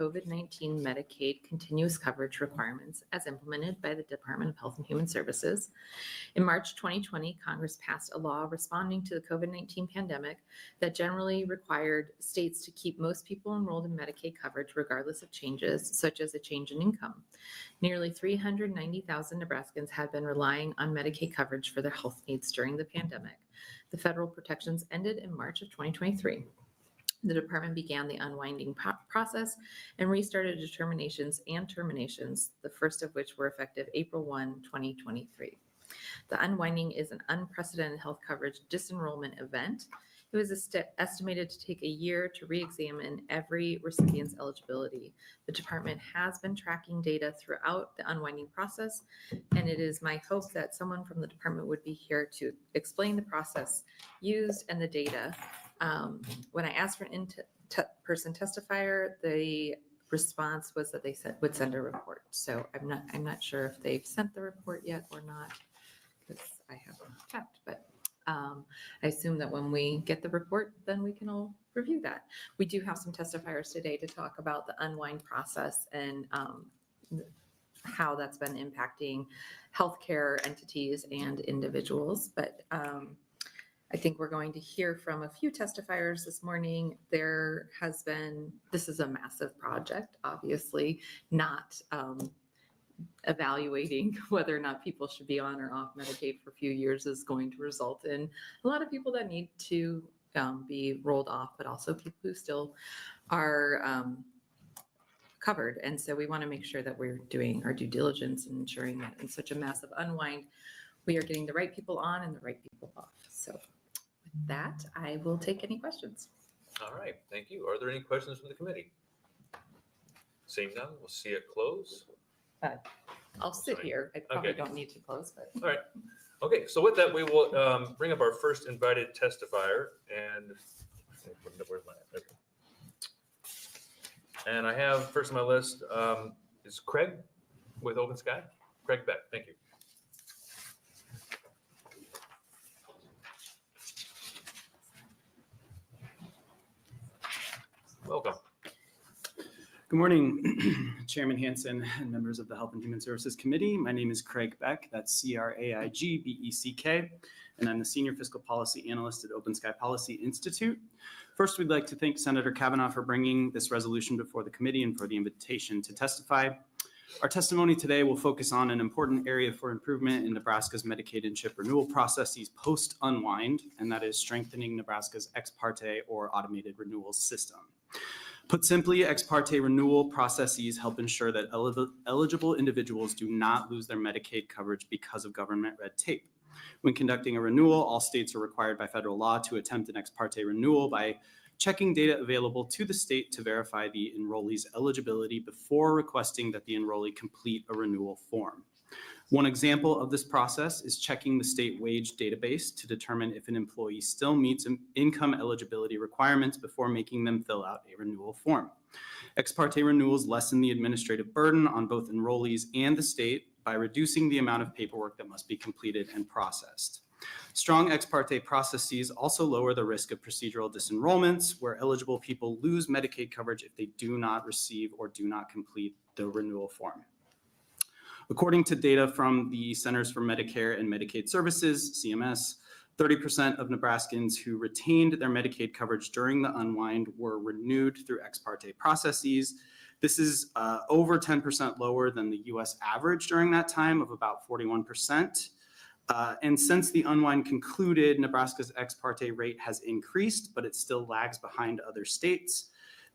COVID-19 Medicaid continuous coverage requirements as implemented by the Department of Health and Human Services. In March 2020, Congress passed a law responding to the COVID-19 pandemic that generally required states to keep most people enrolled in Medicaid coverage regardless of changes, such as a change in income. Nearly 390,000 Nebraskans have been relying on Medicaid coverage for their health needs during the pandemic. The federal protections ended in March of 2023. The department began the unwinding process and restarted determinations and terminations, the first of which were effective April 1, 2023. The unwinding is an unprecedented health coverage disenrollment event. It was estimated to take a year to re-examine every recipient's eligibility. The department has been tracking data throughout the unwinding process, and it is my hope that someone from the department would be here to explain the process used and the data. When I asked for an in-person testifier, the response was that they would send a report. So I'm not sure if they've sent the report yet or not, because I haven't checked, but I assume that when we get the report, then we can all review that. We do have some testifiers today to talk about the unwind process and how that's been impacting healthcare entities and individuals. But I think we're going to hear from a few testifiers this morning. This is a massive project, obviously, not evaluating whether or not people should be on or off Medicaid for a few years is going to result in a lot of people that need to be rolled off, but also people who still are covered. And so we want to make sure that we're doing our due diligence and ensuring that in such a massive unwind, we are getting the right people on and the right people off. So with that, I will take any questions. All right, thank you. Are there any questions from the committee? Seeing none, we'll see it close. I'll sit here. I probably don't need to close, but. All right. Okay, so with that, we will bring up our first invited testifier. And where's my, okay. And I have first on my list is Craig with Open Sky. Craig Beck, thank you. Welcome. Good morning, Chairman Hansen and members of the Health and Human Services Committee. My name is Craig Beck, that's C-R-A-I-G-B-E-C-K, and I'm the Senior Fiscal Policy Analyst at Open Sky Policy Institute. First, we'd like to thank Senator Cavanaugh for bringing this resolution before the committee and for the invitation to testify. Our testimony today will focus on an important area for improvement in Nebraska's Medicaid and CHIP renewal processes post-unwind, and that is strengthening Nebraska's ex parte or automated renewal system. Put simply, ex parte renewal processes help ensure that eligible individuals do not lose their Medicaid coverage because of government red tape. When conducting a renewal, all states are required by federal law to attempt an ex parte renewal by checking data available to the state to verify the enrollee's eligibility before requesting that the enrollee complete a renewal form. One example of this process is checking the state wage database to determine if an employee still meets income eligibility requirements before making them fill out a renewal form. Ex parte renewals lessen the administrative burden on both enrollees and the state by reducing the amount of paperwork that must be completed and processed. Strong ex parte processes also lower the risk of procedural disenrollments, where eligible people lose Medicaid coverage if they do not receive or do not complete the renewal form. According to data from the Centers for Medicare and Medicaid Services, CMS, 30% of Nebraskans who retained their Medicaid coverage during the unwind were renewed through ex parte processes. This is over 10% lower than the US average during that time of about 41%. And since the unwind concluded, Nebraska's ex parte rate has increased, but it still lags behind other states.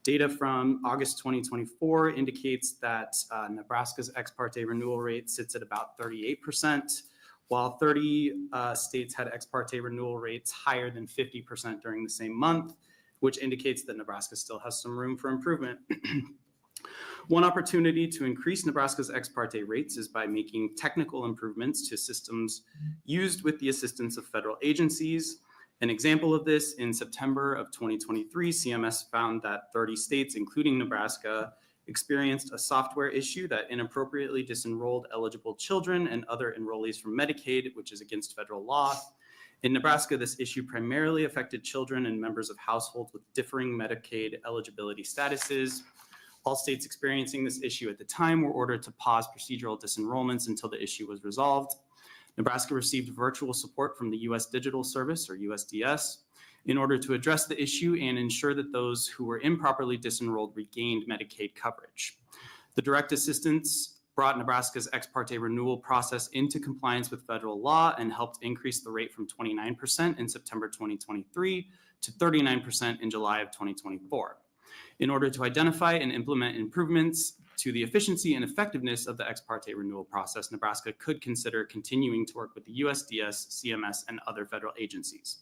Data from August 2024 indicates that Nebraska's ex parte renewal rate sits at about 38%, while 30 states had ex parte renewal rates higher than 50% during the same month, which indicates that Nebraska still has some room for improvement. One opportunity to increase Nebraska's ex parte rates is by making technical improvements to systems used with the assistance of federal agencies. An example of this, in September of 2023, CMS found that 30 states, including Nebraska, experienced a software issue that inappropriately disenrolled eligible children and other enrollees from Medicaid, which is against federal law. In Nebraska, this issue primarily affected children and members of households with differing Medicaid eligibility statuses. All states experiencing this issue at the time were ordered to pause procedural disenrollments until the issue was resolved. Nebraska received virtual support from the U.S. Digital Service, or USDS, in order to address the issue and ensure that those who were improperly disenrolled regained Medicaid coverage. The direct assistance brought Nebraska's ex parte renewal process into compliance with federal law and helped increase the rate from 29% in September 2023 to 39% in July of 2024. In order to identify and implement improvements to the efficiency and effectiveness of the ex parte renewal process, Nebraska could consider continuing to work with the USDS, CMS, and other federal agencies.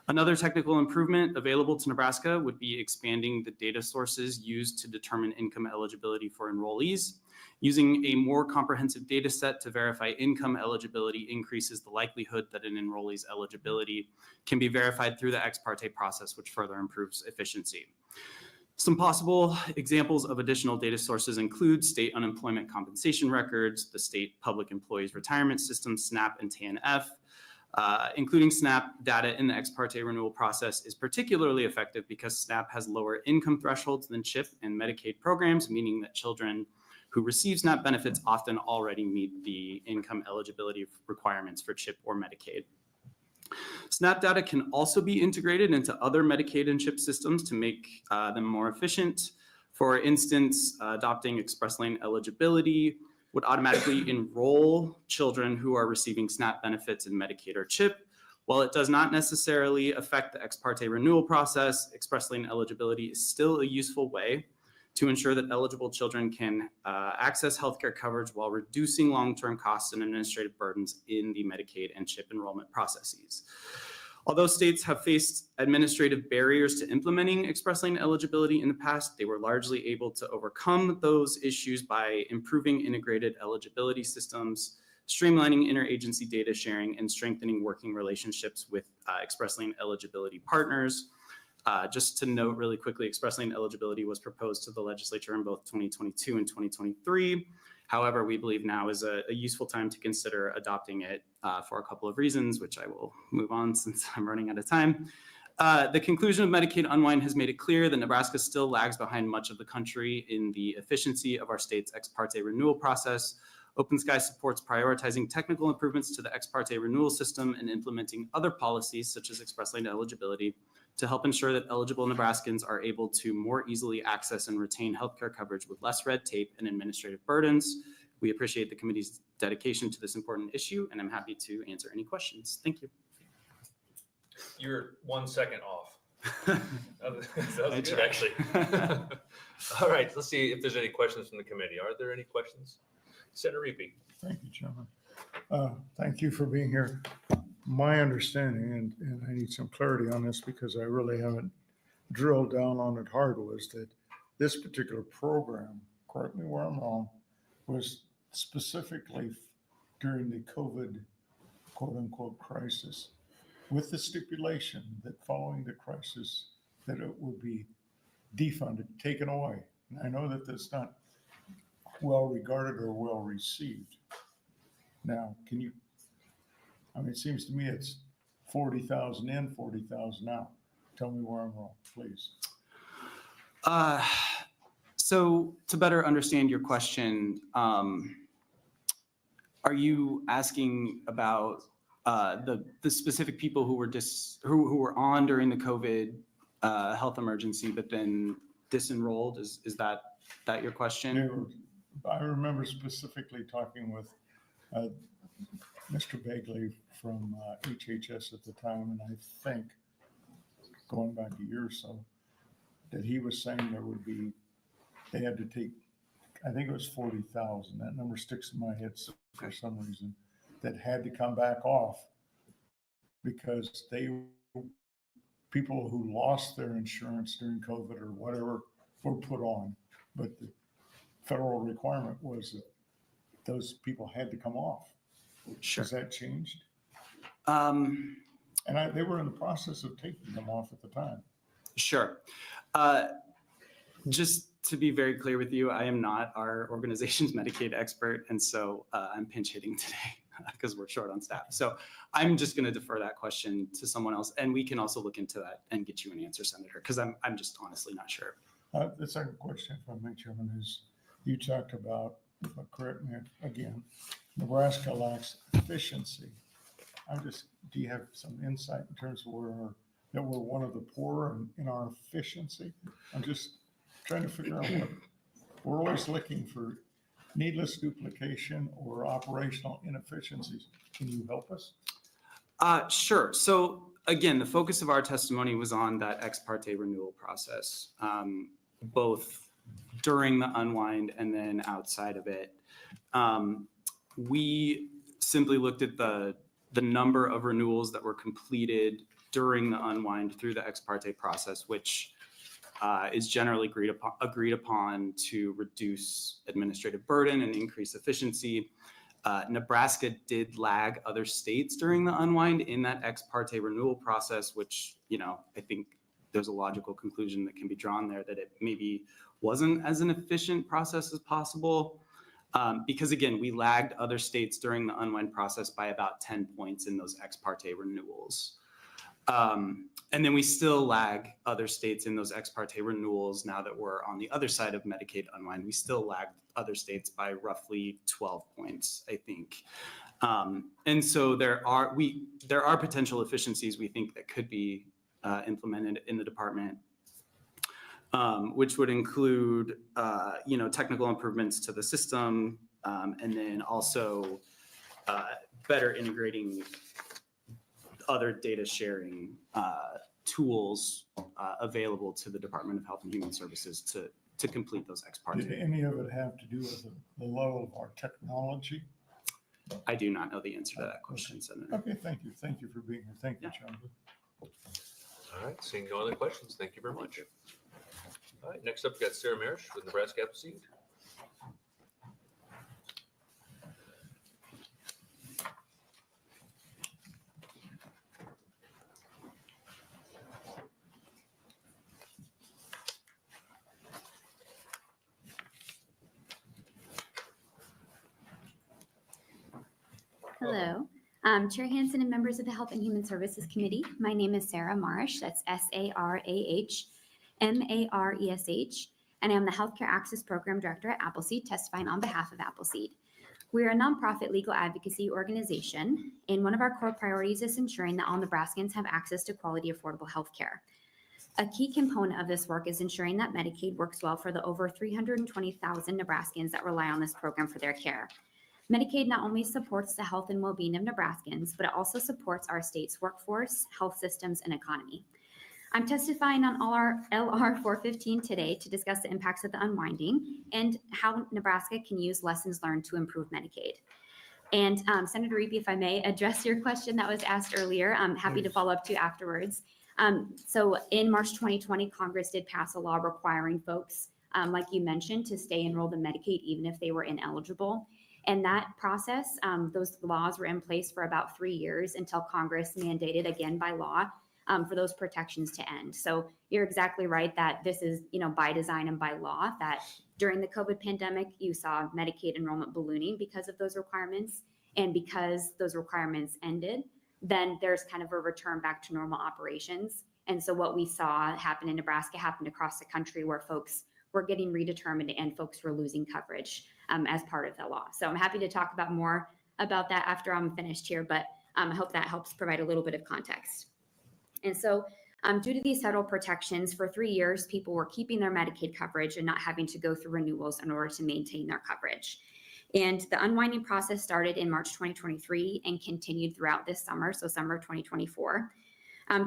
Another technical improvement available to Nebraska would be expanding the data sources used to determine income eligibility for enrollees. Using a more comprehensive data set to verify income eligibility increases the likelihood that an enrollee's eligibility can be verified through the ex parte process, which further improves efficiency. Some possible examples of additional data sources include state unemployment compensation records, the state public employees retirement system, SNAP and TANF. Including SNAP data in the ex parte renewal process is particularly effective because SNAP has lower income thresholds than CHIP and Medicaid programs, meaning that children who receive SNAP benefits often already meet the income eligibility requirements for CHIP or Medicaid. SNAP data can also be integrated into other Medicaid and CHIP systems to make them more efficient. For instance, adopting express lane eligibility would automatically enroll children who are receiving SNAP benefits in Medicaid or CHIP. While it does not necessarily affect the ex parte renewal process, express lane eligibility is still a useful way to ensure that eligible children can access healthcare coverage while reducing long-term costs and administrative burdens in the Medicaid and CHIP enrollment processes. Although states have faced administrative barriers to implementing express lane eligibility in the past, they were largely able to overcome those issues by improving integrated eligibility systems, streamlining interagency data sharing, and strengthening working relationships with express lane eligibility partners. Just to note really quickly, express lane eligibility was proposed to the legislature in both 2022 and 2023. However, we believe now is a useful time to consider adopting it for a couple of reasons, which I will move on since I'm running out of time. The conclusion of Medicaid unwind has made it clear that Nebraska still lags behind much of the country in the efficiency of our state's ex parte renewal process. Open Sky supports prioritizing technical improvements to the ex parte renewal system and implementing other policies such as express lane eligibility to help ensure that eligible Nebraskans are able to more easily access and retain healthcare coverage with less red tape and administrative burdens. We appreciate the committee's dedication to this important issue, and I'm happy to answer any questions. Thank you. You're 1 second off. That was good, actually. All right, let's see if there's any questions from the committee. Are there any questions? Senator Reapy. Thank you, Chairman. Thank you for being here. My understanding, and I need some clarity on this because I really haven't drilled down on it hard, was that this particular program, correct me where I'm wrong, was specifically during the COVID quote unquote crisis, with the stipulation that following the crisis that it would be defunded, taken away. And I know that that's not well regarded or well received. Now, can you, I mean, it seems to me it's 40,000 in, 40,000 out. Tell me where I'm wrong, please. So to better understand your question, are you asking about the specific people who were on during the COVID health emergency, but then disenrolled? Is that your question? I remember specifically talking with Mr. Bagley from HHS at the time, and I think going back a year or so, that he was saying there would be, they had to take, I think it was 40,000. That number sticks in my head for some reason, that had to come back off because people who lost their insurance during COVID or whatever were put on, but the federal requirement was that those people had to come off. Sure. Has that changed? And they were in the process of taking them off at the time. Sure. Just to be very clear with you, I am not our organization's Medicaid expert, and so I'm pinch hitting today because we're short on staff. So I'm just going to defer that question to someone else, and we can also look into that and get you an answer, Senator, because I'm just honestly not sure. The second question, if I may, Chairman, is you talked about, correct me again, Nebraska lacks efficiency. Do you have some insight in terms of that we're one of the poorer in our efficiency? I'm just trying to figure out we're always looking for needless duplication or operational inefficiencies. Can you help us? Sure. So again, the focus of our testimony was on that ex parte renewal process, both during the unwind and then outside of it. We simply looked at the number of renewals that were completed during the unwind through the ex parte process, which is generally agreed upon to reduce administrative burden and increase efficiency. Nebraska did lag other states during the unwind in that ex parte renewal process, which, I think there's a logical conclusion that can be drawn there that it maybe wasn't as an efficient process as possible. Because again, we lagged other states during the unwind process by about 10 points in those ex parte renewals. And then we still lag other states in those ex parte renewals now that we're on the other side of Medicaid unwind. We still lag other states by roughly 12 points, I think. And so there are potential efficiencies we think that could be implemented in the department, which would include, technical improvements to the system, and then also better integrating other data sharing tools available to the Department of Health and Human Services to complete those ex parte. Did any of it have to do with the level of our technology? I do not know the answer to that question, Senator. Okay, thank you. Thank you for being here. Thank you, John. All right, seeing no other questions, thank you very much. All right, next up, we got Sarah Marish with Nebraska Appleseed. Hello, Chair Hansen and members of the Health and Human Services Committee. My name is Sarah Marish, that's SARAH MARESH, and I am the Healthcare Access Program Director at Appleseed, testifying on behalf of Appleseed. We are a nonprofit legal advocacy organization, and one of our core priorities is ensuring that all Nebraskans have access to quality, affordable health care. A key component of this work is ensuring that Medicaid works well for the over 320,000 Nebraskans that rely on this program for their care. Medicaid not only supports the health and well-being of Nebraskans, but it also supports our state's workforce, health systems, and economy. I'm testifying on LR 415 today to discuss the impacts of the unwinding and how Nebraska can use lessons learned to improve Medicaid. And Senator Reapy, if I may address your question that was asked earlier, I'm happy to follow up to you afterwards. So in March 2020, Congress did pass a law requiring folks, like you mentioned, to stay enrolled in Medicaid even if they were ineligible. And that process, those laws were in place for about 3 years until Congress mandated again by law for those protections to end. So you're exactly right that this is, by design and by law, that during the COVID pandemic, you saw Medicaid enrollment ballooning because of those requirements. And because those requirements ended, then there's kind of a return back to normal operations. And so what we saw happen in Nebraska happened across the country, where folks were getting redetermined and folks were losing coverage as part of the law. So I'm happy to talk about more about that after I'm finished here, but I hope that helps provide a little bit of context. And so due to these federal protections, for 3 years, people were keeping their Medicaid coverage and not having to go through renewals in order to maintain their coverage. And the unwinding process started in March 2023 and continued throughout this summer, so summer of 2024.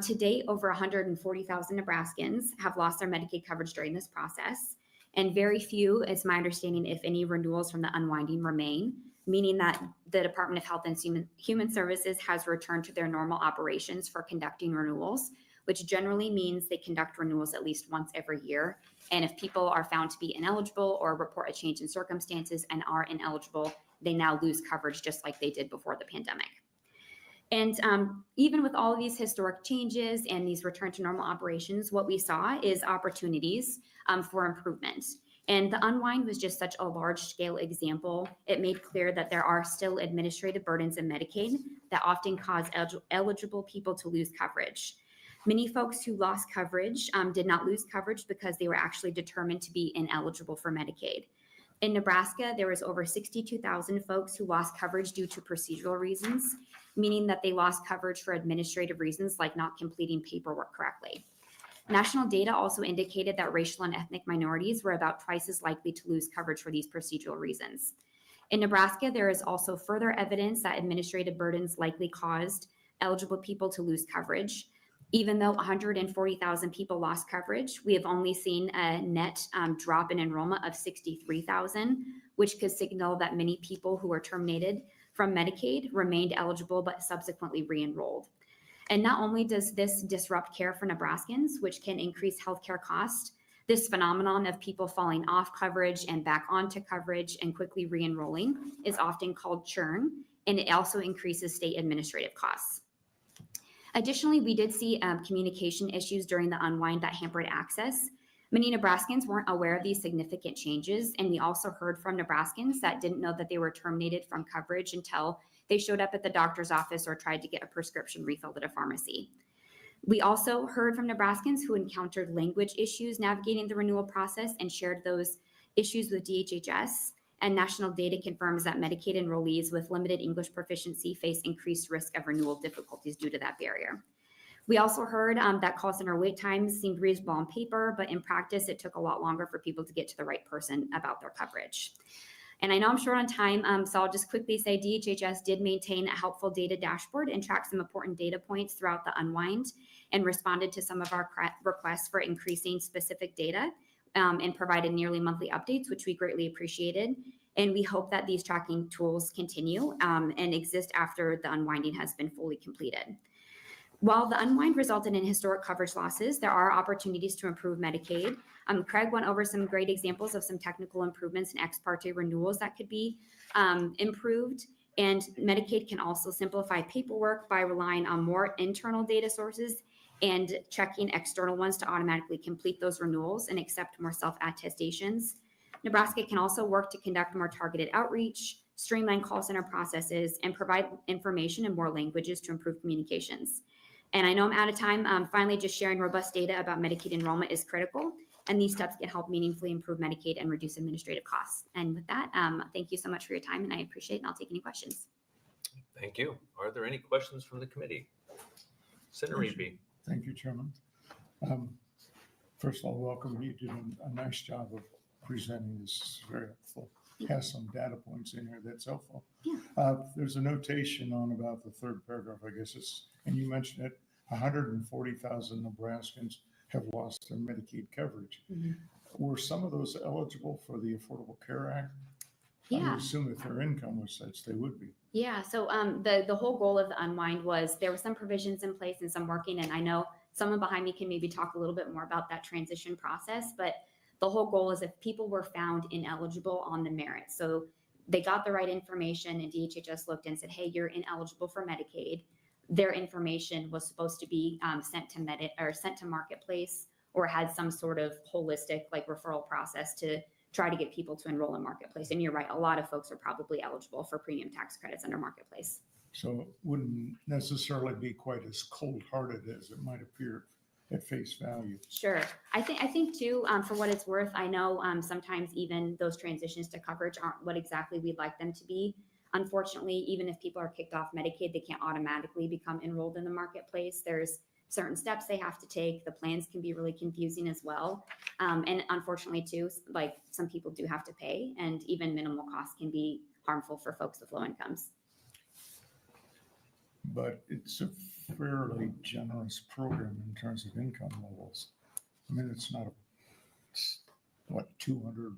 To date, over 140,000 Nebraskans have lost their Medicaid coverage during this process. And very few, it's my understanding, if any, renewals from the unwinding remain, meaning that the Department of Health and Human Services has returned to their normal operations for conducting renewals, which generally means they conduct renewals at least once every year. And if people are found to be ineligible or report a change in circumstances and are ineligible, they now lose coverage just like they did before the pandemic. And even with all of these historic changes and these return to normal operations, what we saw is opportunities for improvement. And the unwind was just such a large scale example. It made clear that there are still administrative burdens in Medicaid that often cause eligible people to lose coverage. Many folks who lost coverage did not lose coverage because they were actually determined to be ineligible for Medicaid. In Nebraska, there was over 62,000 folks who lost coverage due to procedural reasons, meaning that they lost coverage for administrative reasons like not completing paperwork correctly. National data also indicated that racial and ethnic minorities were about twice as likely to lose coverage for these procedural reasons. In Nebraska, there is also further evidence that administrative burdens likely caused eligible people to lose coverage. Even though 140,000 people lost coverage, we have only seen a net drop in enrollment of 63,000, which could signal that many people who were terminated from Medicaid remained eligible but subsequently re-enrolled. And not only does this disrupt care for Nebraskans, which can increase healthcare costs, this phenomenon of people falling off coverage and back onto coverage and quickly re-enrolling is often called churn, and it also increases state administrative costs. Additionally, we did see communication issues during the unwind that hampered access. Many Nebraskans weren't aware of these significant changes, and we also heard from Nebraskans that didn't know that they were terminated from coverage until they showed up at the doctor's office or tried to get a prescription refilled at a pharmacy. We also heard from Nebraskans who encountered language issues navigating the renewal process and shared those issues with DHHS. And national data confirms that Medicaid enrollees with limited English proficiency face increased risk of renewal difficulties due to that barrier. We also heard that call center wait times seemed reasonable on paper, but in practice, it took a lot longer for people to get to the right person about their coverage. And I know I'm short on time, so I'll just quickly say DHHS did maintain a helpful data dashboard and tracked some important data points throughout the unwind and responded to some of our requests for increasing specific data and provided nearly monthly updates, which we greatly appreciated. And we hope that these tracking tools continue and exist after the unwinding has been fully completed. While the unwind resulted in historic coverage losses, there are opportunities to improve Medicaid. Craig went over some great examples of some technical improvements and ex parte renewals that could be improved. And Medicaid can also simplify paperwork by relying on more internal data sources and checking external ones to automatically complete those renewals and accept more self-attestations. Nebraska can also work to conduct more targeted outreach, streamline call center processes, and provide information in more languages to improve communications. And I know I'm out of time. Finally, just sharing robust data about Medicaid enrollment is critical, and these steps can help meaningfully improve Medicaid and reduce administrative costs. And with that, thank you so much for your time, and I appreciate it, and I'll take any questions. Thank you. Are there any questions from the committee? Senator Reapy. Thank you, Chairman. First of all, welcome. You did a nice job of presenting this. It's very helpful. Has some data points in here that's helpful. Yeah. There's a notation on about the third paragraph, I guess it's, and you mentioned it, 140,000 Nebraskans have lost their Medicaid coverage. Mm-hmm. Were some of those eligible for the Affordable Care Act? I Yeah. would assume if their income was such, they would be. Yeah, so the whole goal of the unwind was there were some provisions in place and some working, and I know someone behind me can maybe talk a little bit more about that transition process, but the whole goal is if people were found ineligible on the merits, so they got the right information and DHHS looked and said, hey, you're ineligible for Medicaid, their information was supposed to be sent to Marketplace or had some sort of holistic like referral process to try to get people to enroll in Marketplace. And you're right, a lot of folks are probably eligible for premium tax credits under Marketplace. So it wouldn't necessarily be quite as cold-hearted as it might appear at face value. Sure. I think too, for what it's worth, I know sometimes even those transitions to coverage aren't what exactly we'd like them to be. Unfortunately, even if people are kicked off Medicaid, they can't automatically become enrolled in the Marketplace. There's certain steps they have to take. The plans can be really confusing as well. And unfortunately too, like some people do have to pay, and even minimal costs can be harmful for folks with low incomes. But it's a fairly generous program in terms of income levels. I mean, it's not it's what, 200%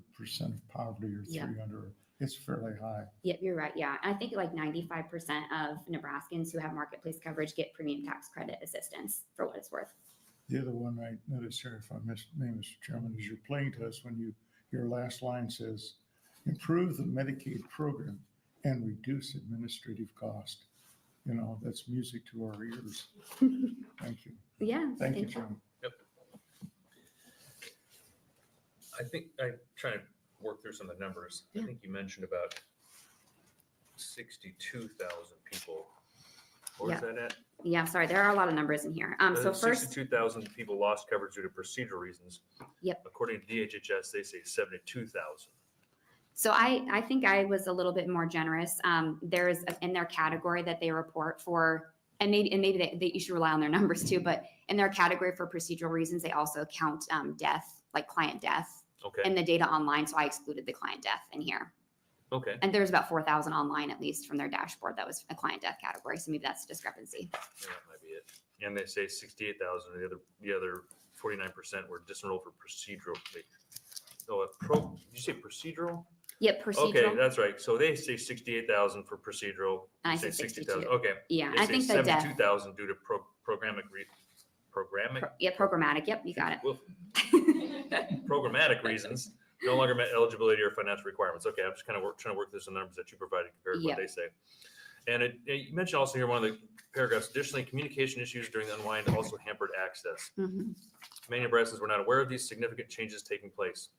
of poverty or 300. It's fairly high. Yep, you're right. Yeah, I think like 95% of Nebraskans who have Marketplace coverage get premium tax credit assistance, for what it's worth. The other one I noticed here, if I may, Mr. Chairman, is you're playing to us when your last line says, improve the Medicaid program and reduce administrative cost. You know, that's music to our ears. Thank you. Yeah. Thank you, Chairman. Yep. I think I'm trying to work through some of the numbers. Yeah. I think you mentioned about 62,000 people Where's that at? Yeah, sorry, there are a lot of numbers in here. So first, 62,000 people lost coverage due to procedural reasons. Yep. According to DHHS, they say 72,000. so I think I was a little bit more generous. There's in their category that they report for, and maybe you should rely on their numbers too, but in their category for procedural reasons, they also count death, like client death, Okay. in the data online. So I excluded the client death in here. Okay. And there's about 4,000 online, at least from their dashboard, that was a client death category. So maybe that's a discrepancy. Yeah, that might be it. And they say 68,000. The other 49% were disenrolled for procedural. Did you say procedural? Yep, procedural. Okay, that's right. So they say 68,000 for procedural. And I You say said 60,000. 62. Okay. Yeah, They I say think the death. 72,000 due to programmatic. Programmatic. Yep, you got it. Woof. Programmatic reasons no longer met eligibility or financial requirements. Okay, I'm just kind of trying to work this in numbers that you provided compared to what they say. And you mentioned also here one of the paragraphs, additionally, communication issues during the unwind also hampered access. Mhm. Many Nebraskans were not aware of these significant changes taking place.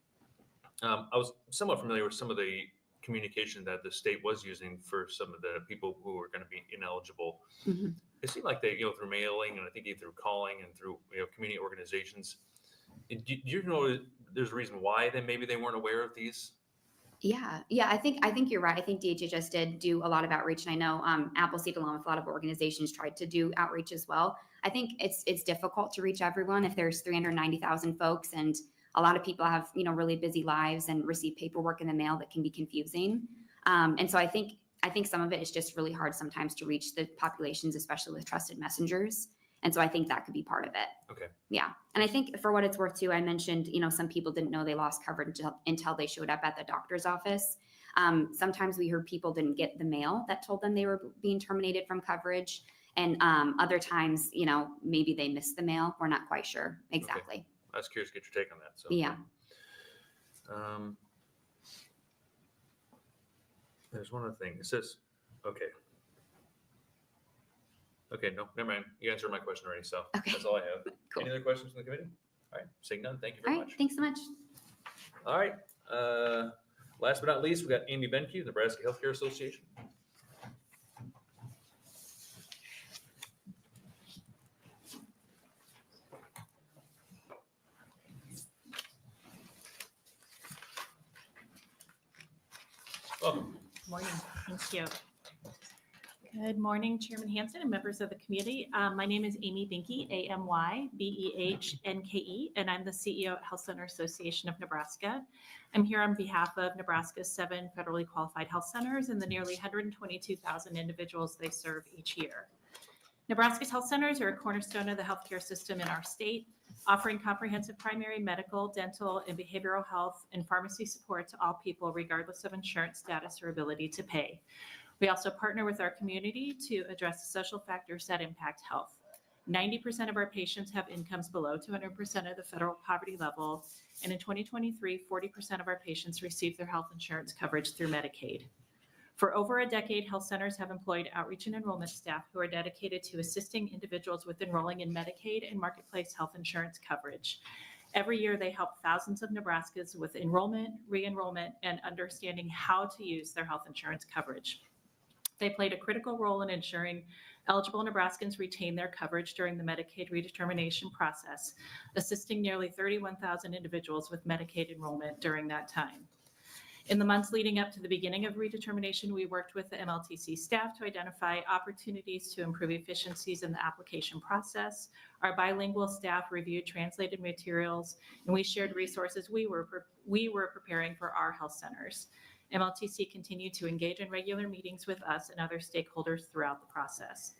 I was somewhat familiar with some of the communication that the state was using for some of the people who were going to be ineligible. Mhm. It seemed like they, through mailing and I think through calling and through, community organizations. Do you know there's a reason why maybe they weren't aware of these? Yeah, I think you're right. I think DHHS did do a lot of outreach, and I know Appleseed, along with a lot of organizations, tried to do outreach as well. I think it's difficult to reach everyone if there's 390,000 folks, and a lot of people have really busy lives and receive paperwork in the mail that can be confusing. And so I think some of it is just really hard sometimes to reach the populations, especially with trusted messengers. And so I think that could be part of it. Okay. Yeah. And I think for what it's worth too, I mentioned, some people didn't know they lost coverage until they showed up at the doctor's office. Sometimes we heard people didn't get the mail that told them they were being terminated from coverage. And other times, maybe they missed the mail. We're not quite sure exactly. Okay. I was curious to get your take on that. So Yeah. There's one other thing. It says, Okay, no, never mind. You answered my question already, so Okay. that's all I have. Cool. Any other questions from the committee? All right, seeing none, thank you All very right. much. Thanks so much. All right, last but not least, we got Amy Benke, Nebraska Healthcare Association. Welcome. Morning, thank you. Good morning, Chairman Hansen and members of the committee. My name is Amy Benke, A-M-Y-B-E-H-N-K-E, and I'm the CEO at Health Center Association of Nebraska. I'm here on behalf of Nebraska's 7 federally qualified health centers and the nearly 122,000 individuals they serve each year. Nebraska's health centers are a cornerstone of the healthcare system in our state, offering comprehensive primary medical, dental, and behavioral health and pharmacy support to all people regardless of insurance status or ability to pay. We also partner with our community to address the social factors that impact health. 90% of our patients have incomes below 200% of the federal poverty level, and in 2023, 40% of our patients receive their health insurance coverage through Medicaid. For over a decade, health centers have employed outreach and enrollment staff who are dedicated to assisting individuals with enrolling in Medicaid and marketplace health insurance coverage. Every year, they help thousands of Nebraskans with enrollment, re-enrollment, and understanding how to use their health insurance coverage. They played a critical role in ensuring eligible Nebraskans retain their coverage during the Medicaid redetermination process, assisting nearly 31,000 individuals with Medicaid enrollment during that time. In the months leading up to the beginning of redetermination, we worked with the MLTC staff to identify opportunities to improve efficiencies in the application process. Our bilingual staff reviewed translated materials, and we shared resources we were preparing for our health centers. MLTC continued to engage in regular meetings with us and other stakeholders throughout the process.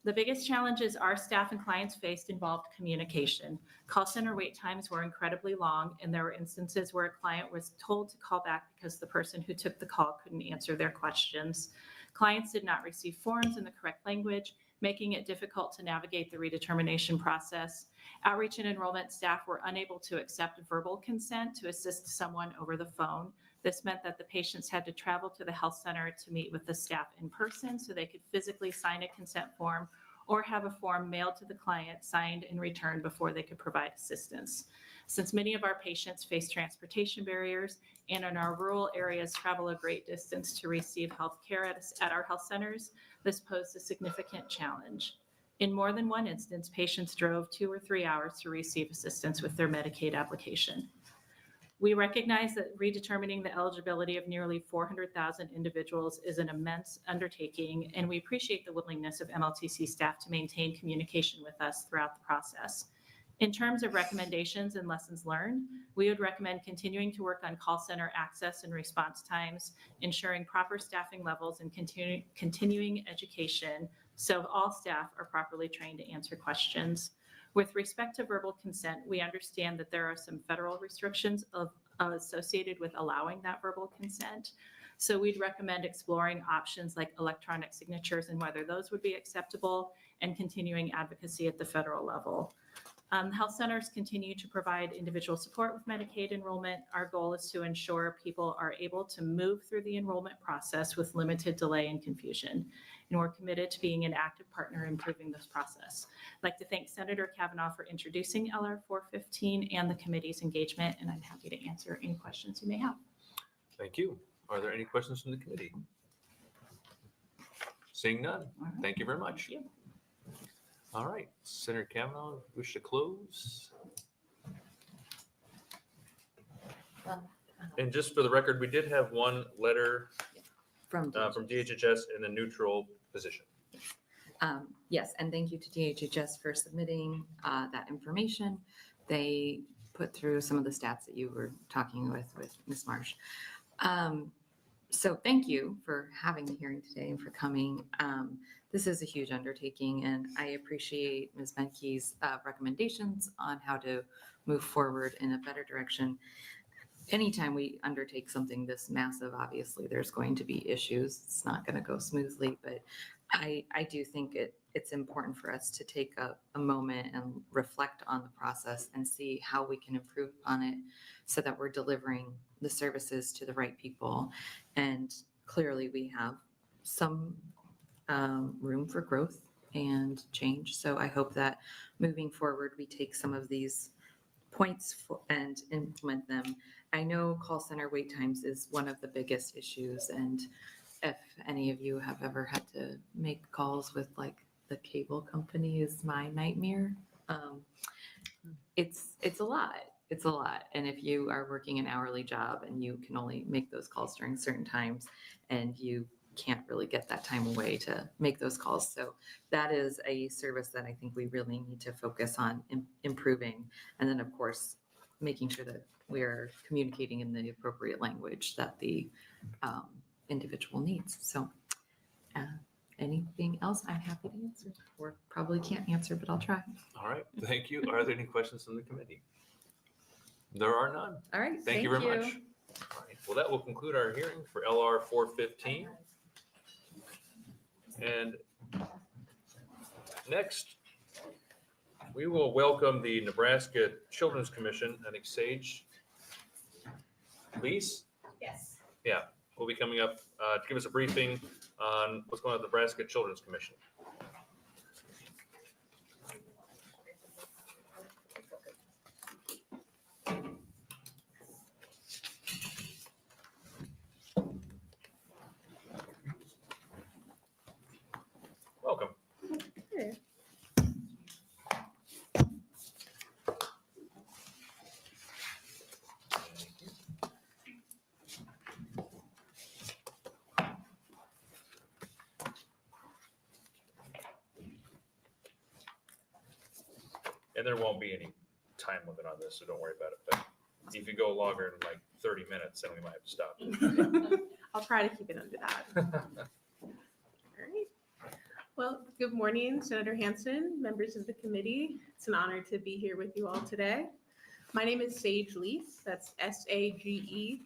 The biggest challenges our staff and clients faced involved communication. Call center wait times were incredibly long, and there were instances where a client was told to call back because the person who took the call couldn't answer their questions. Clients did not receive forms in the correct language, making it difficult to navigate the redetermination process. Outreach and enrollment staff were unable to accept verbal consent to assist someone over the phone. This meant that the patients had to travel to the health center to meet with the staff in person so they could physically sign a consent form or have a form mailed to the client, signed and returned before they could provide assistance. Since many of our patients face transportation barriers, and in our rural areas travel a great distance to receive health care at our health centers, this posed a significant challenge. In more than one instance, patients drove 2 or 3 hours to receive assistance with their Medicaid application. We recognize that redetermining the eligibility of nearly 400,000 individuals is an immense undertaking, and we appreciate the willingness of MLTC staff to maintain communication with us throughout the process. In terms of recommendations and lessons learned, we would recommend continuing to work on call center access and response times, ensuring proper staffing levels, and continuing education so all staff are properly trained to answer questions. With respect to verbal consent, we understand that there are some federal restrictions associated with allowing that verbal consent. So we'd recommend exploring options like electronic signatures and whether those would be acceptable, and continuing advocacy at the federal level. Health centers continue to provide individual support with Medicaid enrollment. Our goal is to ensure people are able to move through the enrollment process with limited delay and confusion. And we're committed to being an active partner in improving this process. I'd like to thank Senator Cavanaugh for introducing LR 415 and the committee's engagement, and I'm happy to answer any questions you may have. Thank you. Are there any questions from the committee? Seeing none, thank you very much. Thank you. All right, Senator Cavanaugh, wish to close? And just for the record, we did have one letter From DHHS in a neutral position. Yes, and thank you to DHHS for submitting that information. They put through some of the stats that you were talking with Ms. Marsh. So thank you for having the hearing today and for coming. This is a huge undertaking, and I appreciate Ms. Benke's recommendations on how to move forward in a better direction. Anytime we undertake something this massive, obviously there's going to be issues. It's not going to go smoothly, but I do think it's important for us to take a moment and reflect on the process and see how we can improve on it so that we're delivering the services to the right people. And clearly we have some room for growth and change. So I hope that moving forward, we take some of these points and implement them. I know call center wait times is one of the biggest issues. And if any of you have ever had to make calls with like the cable company is my nightmare. It's a lot. It's a lot. And if you are working an hourly job and you can only make those calls during certain times and you can't really get that time away to make those calls. So that is a service that I think we really need to focus on improving. And then of course, making sure that we are communicating in the appropriate language that the individual needs. So anything else I'm happy to answer, or probably can't answer, but I'll try. All right, thank you. Are there any questions from the committee? There are none. All right. Thank you very much. All right. Well, that will conclude our hearing for LR 415. And next, we will welcome the Nebraska Children's Commission. I think Sage, Lise? Yes. Yeah, will be coming up to give us a briefing on what's going on at the Nebraska Children's Commission. Welcome. And there won't be any time limit on this, so don't worry about it. But if you go longer than like 30 minutes, then we might have to stop. I'll try to keep it under that. All right. Well, good morning, Senator Hansen, members of the committee. It's an honor to be here with you all today. My name is Sage Leis, that's Sageleis,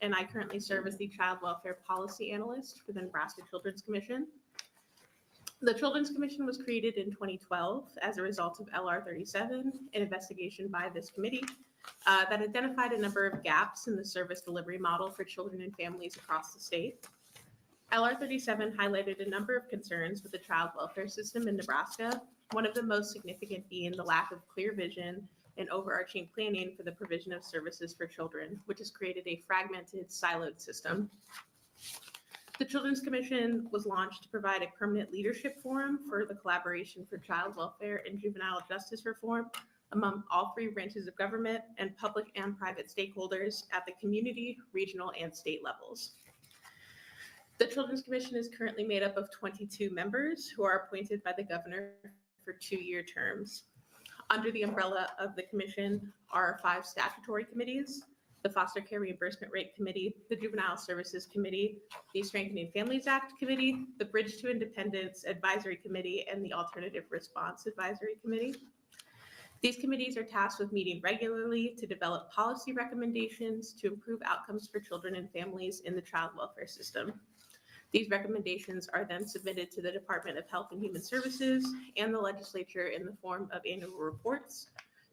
and I currently serve as the Child Welfare Policy Analyst for the Nebraska Children's Commission. The Children's Commission was created in 2012 as a result of LR 37, an investigation by this committee that identified a number of gaps in the service delivery model for children and families across the state. LR 37 highlighted a number of concerns with the child welfare system in Nebraska, one of the most significant being the lack of clear vision and overarching planning for the provision of services for children, which has created a fragmented, siloed system. The Children's Commission was launched to provide a permanent leadership forum for the collaboration for child welfare and juvenile justice reform among all three branches of government and public and private stakeholders at the community, regional, and state levels. The Children's Commission is currently made up of 22 members who are appointed by the governor for 2-year terms. Under the umbrella of the commission are 5 statutory committees: the Foster Care Reimbursement Rate Committee, the Juvenile Services Committee, the Strengthening Families Act Committee, the Bridge to Independence Advisory Committee, and the Alternative Response Advisory Committee. These committees are tasked with meeting regularly to develop policy recommendations to improve outcomes for children and families in the child welfare system. These recommendations are then submitted to the Department of Health and Human Services and the legislature in the form of annual reports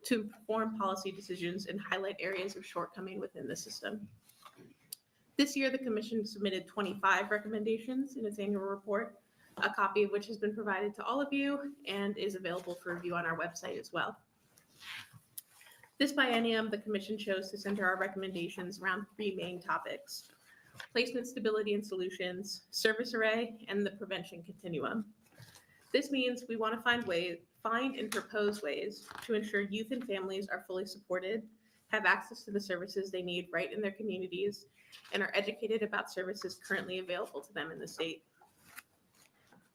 to inform policy decisions and highlight areas of shortcoming within the system. This year, the commission submitted 25 recommendations in its annual report, a copy of which has been provided to all of you and is available for review on our website as well. This biennium, the commission chose to center our recommendations around 3 main topics: placement stability and solutions, service array, and the prevention continuum. This means we want to find and propose ways to ensure youth and families are fully supported, have access to the services they need right in their communities, and are educated about services currently available to them in the state.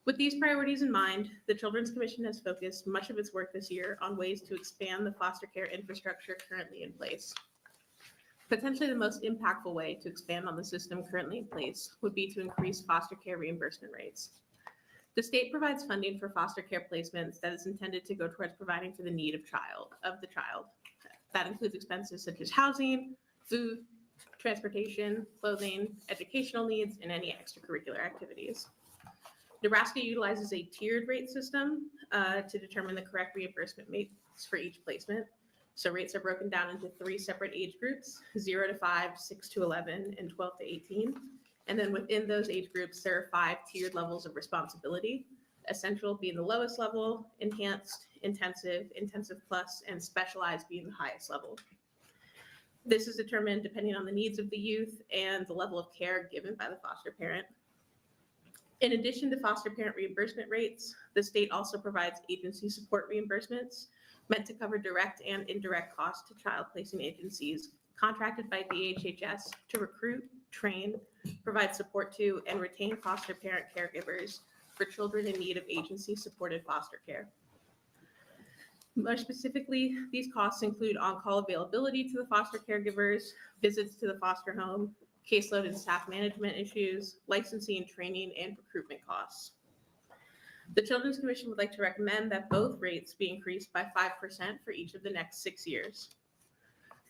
With these priorities in mind, the Children's Commission has focused much of its work this year on ways to expand the foster care infrastructure currently in place. Potentially the most impactful way to expand on the system currently in place would be to increase foster care reimbursement rates. The state provides funding for foster care placements that is intended to go towards providing for the need of the child. That includes expenses such as housing, food, transportation, clothing, educational needs, and any extracurricular activities. Nebraska utilizes a tiered rate system to determine the correct reimbursement rates for each placement. So rates are broken down into 3 separate age groups: 0 to 5, 6 to 11, and 12 to 18. And then within those age groups, there are 5 tiered levels of responsibility: essential being the lowest level, enhanced, intensive, intensive plus, and specialized being the highest level. This is determined depending on the needs of the youth and the level of care given by the foster parent. In addition to foster parent reimbursement rates, the state also provides agency support reimbursements meant to cover direct and indirect costs to child placing agencies contracted by DHHS to recruit, train, provide support to, and retain foster parent caregivers for children in need of agency-supported foster care. More specifically, these costs include on-call availability to the foster caregivers, visits to the foster home, caseload and staff management issues, licensing, training, and recruitment costs. The Children's Commission would like to recommend that both rates be increased by 5% for each of the next 6 years.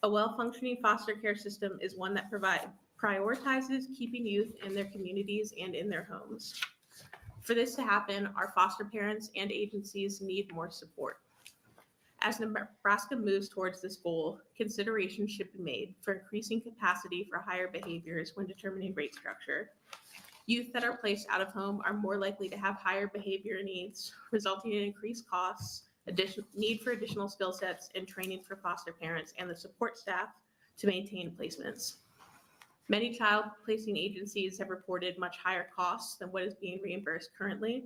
A well-functioning foster care system is one that prioritizes keeping youth in their communities and in their homes. For this to happen, our foster parents and agencies need more support. As Nebraska moves towards this goal, consideration should be made for increasing capacity for higher behaviors when determining rate structure. Youth that are placed out of home are more likely to have higher behavior needs, resulting in increased costs, need for additional skill sets, and training for foster parents and the support staff to maintain placements. Many child placing agencies have reported much higher costs than what is being reimbursed currently,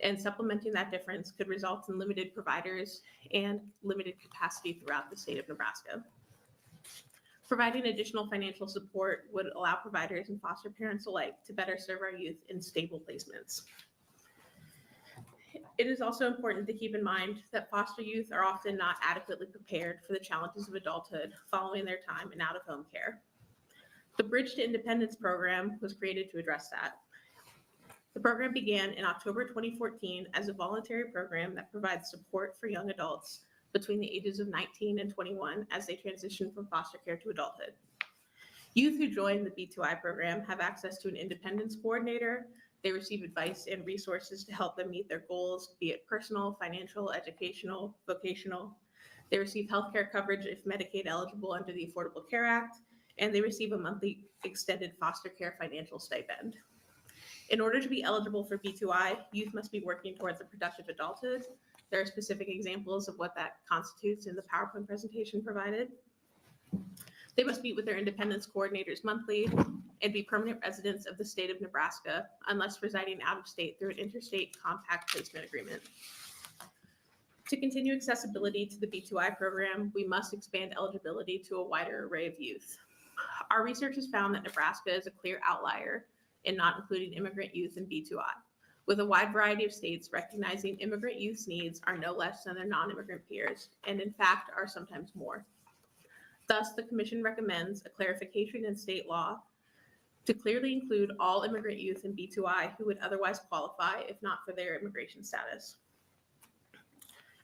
and supplementing that difference could result in limited providers and limited capacity throughout the state of Nebraska. Providing additional financial support would allow providers and foster parents alike to better serve our youth in stable placements. It is also important to keep in mind that foster youth are often not adequately prepared for the challenges of adulthood following their time in out-of-home care. The Bridge to Independence program was created to address that. The program began in October 2014 as a voluntary program that provides support for young adults between the ages of 19 and 21 as they transition from foster care to adulthood. Youth who join the B2I program have access to an independence coordinator. They receive advice and resources to help them meet their goals, be it personal, financial, educational, vocational. They receive healthcare coverage if Medicaid eligible under the Affordable Care Act, and they receive a monthly extended foster care financial stipend. In order to be eligible for B2I, youth must be working towards a productive adulthood. There are specific examples of what that constitutes in the PowerPoint presentation provided. They must meet with their independence coordinators monthly and be permanent residents of the state of Nebraska unless residing out of state through an interstate compact placement agreement. To continue accessibility to the B2I program, we must expand eligibility to a wider array of youth. Our research has found that Nebraska is a clear outlier in not including immigrant youth in B2I, with a wide variety of states recognizing immigrant youth's needs are no less than their non-immigrant peers, and in fact are sometimes more. Thus, the Commission recommends a clarification in state law to clearly include all immigrant youth in B2I who would otherwise qualify if not for their immigration status.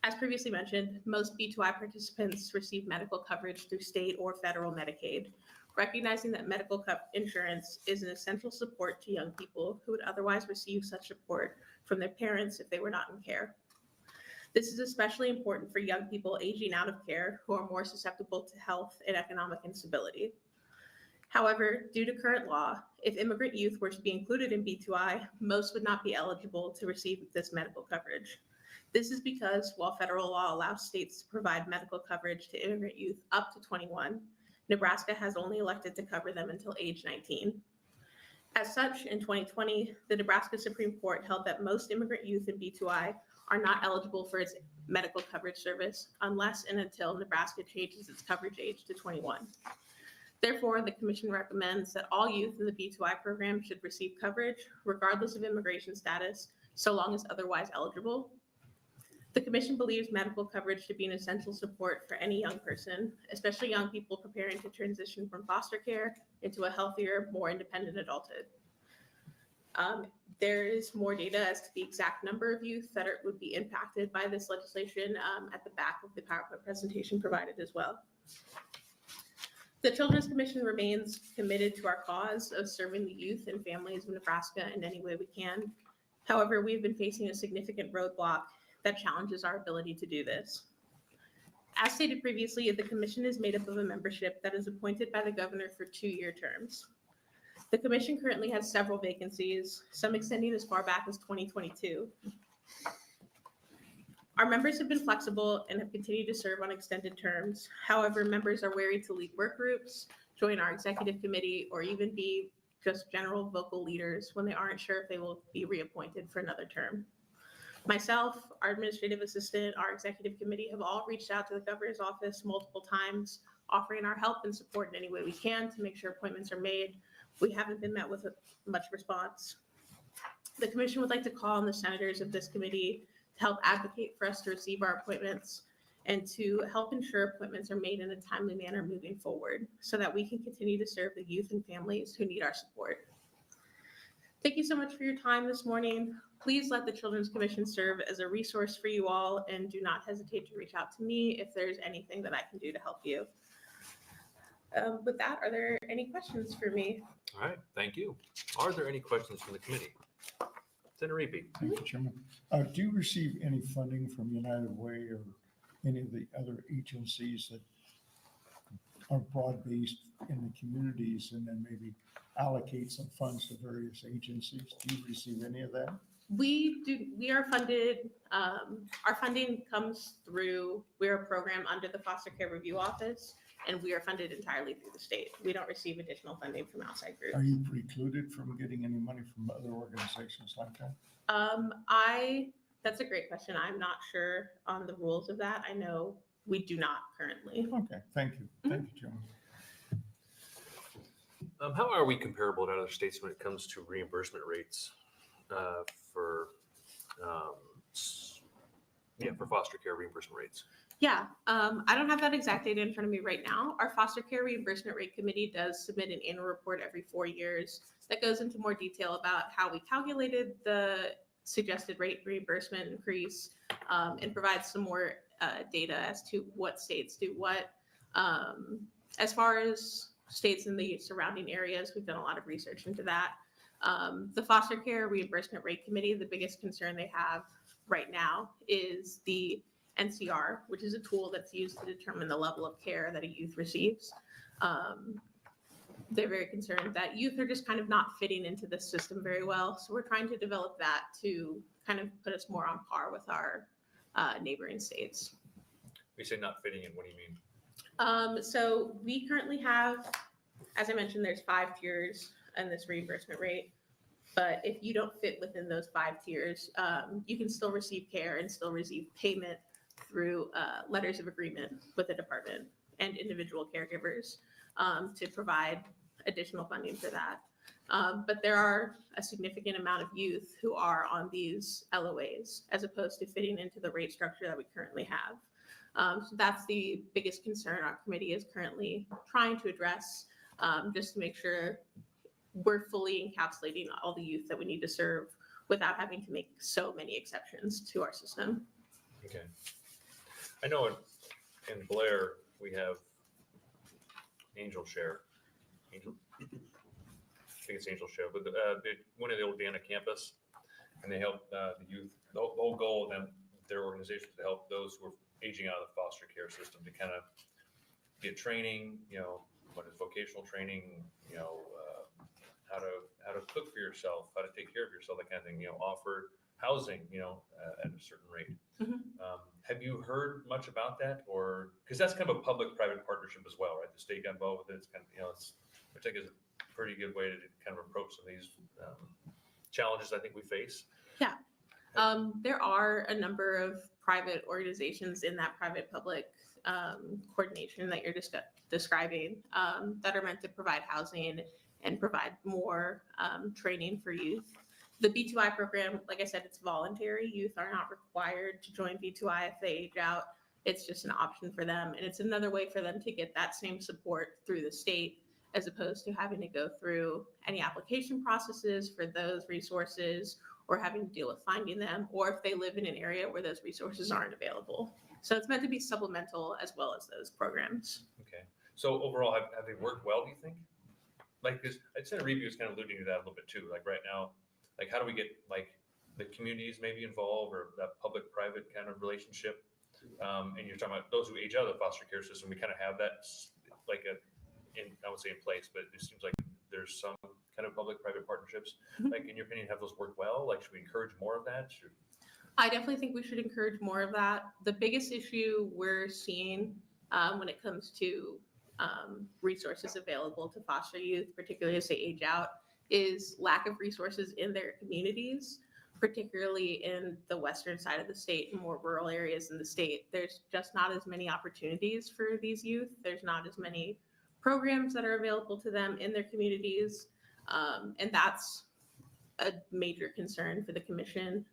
As previously mentioned, most B2I participants receive medical coverage through state or federal Medicaid, recognizing that medical insurance is an essential support to young people who would otherwise receive such support from their parents if they were not in care. This is especially important for young people aging out of care who are more susceptible to health and economic instability. However, due to current law, if immigrant youth were to be included in B2I, most would not be eligible to receive this medical coverage. This is because while federal law allows states to provide medical coverage to immigrant youth up to 21, Nebraska has only elected to cover them until age 19. As such, in 2020, the Nebraska Supreme Court held that most immigrant youth in B2I are not eligible for its medical coverage service unless and until Nebraska changes its coverage age to 21. Therefore, the Commission recommends that all youth in the B2I program should receive coverage regardless of immigration status, so long as otherwise eligible. The Commission believes medical coverage to be an essential support for any young person, especially young people preparing to transition from foster care into a healthier, more independent adulthood. There is more data as to the exact number of youth that would be impacted by this legislation at the back of the PowerPoint presentation provided as well. The Children's Commission remains committed to our cause of serving the youth and families of Nebraska in any way we can. However, we've been facing a significant roadblock that challenges our ability to do this. As stated previously, the Commission is made up of a membership that is appointed by the governor for 2-year terms. The Commission currently has several vacancies, some extending as far back as 2022. Our members have been flexible and have continued to serve on extended terms. However, members are wary to lead work groups, join our executive committee, or even be just general vocal leaders when they aren't sure if they will be reappointed for another term. Myself, our administrative assistant, our executive committee have all reached out to the governor's office multiple times, offering our help and support in any way we can to make sure appointments are made. We haven't been met with much response. The Commission would like to call on the senators of this committee to help advocate for us to receive our appointments and to help ensure appointments are made in a timely manner moving forward so that we can continue to serve the youth and families who need our support. Thank you so much for your time this morning. Please let the Children's Commission serve as a resource for you all, and do not hesitate to reach out to me if there's anything that I can do to help you. With that, are there any questions for me? All right, thank you. Are there any questions from the committee? Senator Reapy. Thank you, Chairman. Do you receive any funding from United Way or any of the other agencies that are broad-based in the communities and then maybe allocate some funds to various agencies? Do you receive any of that? We do. We are funded. Our funding comes through, we're a program under the Foster Care Review Office, and we are funded entirely through the state. We don't receive additional funding from outside groups. Are you precluded from getting any money from other organizations like that? That's a great question. I'm not sure on the rules of that. I know we do not currently. Okay, thank you. Thank you, Chairman. How are we comparable to other states when it comes to reimbursement rates for foster care reimbursement rates? Yeah, I don't have that exact data in front of me right now. Our foster care reimbursement rate committee does submit an annual report every 4 years that goes into more detail about how we calculated the suggested rate reimbursement increase and provides some more data as to what states do what. As far as states in the surrounding areas, we've done a lot of research into that. The foster care reimbursement rate committee, the biggest concern they have right now is the NCR, which is a tool that's used to determine the level of care that a youth receives. They're very concerned that youth are just kind of not fitting into this system very well. So we're trying to develop that to kind of put us more on par with our neighboring states. You say not fitting in, what do you mean? So we currently have, as I mentioned, there's 5 tiers in this reimbursement rate. But if you don't fit within those 5 tiers, you can still receive care and still receive payment through letters of agreement with the department and individual caregivers to provide additional funding for that. But there are a significant amount of youth who are on these LOAs as opposed to fitting into the rate structure that we currently have. So that's the biggest concern our committee is currently trying to address, just to make sure we're fully encapsulating all the youth that we need to serve without having to make so many exceptions to our system. Okay. I know in Blair, we have Angel Share. Angel? I think it's Angel Share, but they went to the old Dana campus and they help the youth. The whole goal of them, their organization, is to help those who are aging out of the foster care system to kind of get training, what is vocational training, how to cook for yourself, how to take care of yourself, that kind of thing, offer housing, at a certain rate. Mhm. Have you heard much about that? Or, because that's kind of a public-private partnership as well, right? The state got involved with it. It's kind of, which I think is a pretty good way to kind of approach some of these challenges I think we face. Yeah. There are a number of private organizations in that private-public coordination that you're describing that are meant to provide housing and provide more training for youth. The B2I program, like I said, it's voluntary. Youth are not required to join B2I if they age out. It's just an option for them. And it's another way for them to get that same support through the state as opposed to having to go through any application processes for those resources or having to deal with finding them, or if they live in an area where those resources aren't available. So it's meant to be supplemental as well as those programs. Okay. So overall, have they worked well, do you think? Like, because I'd say a review is kind of alluding to that a little bit too. Like right now, like how do we get like the communities maybe involved or that public-private kind of relationship? And you're talking about those who age out of the foster care system. We kind of have that like I would say in place, but it seems like there's some kind of public-private partnerships. Mhm. Like in your opinion, have those worked well? Like should we encourage more of that? I definitely think we should encourage more of that. The biggest issue we're seeing when it comes to resources available to foster youth, particularly as they age out, is lack of resources in their communities, particularly in the western side of the state and more rural areas in the state. There's just not as many opportunities for these youth. There's not as many programs that are available to them in their communities. And that's a major concern for the commission.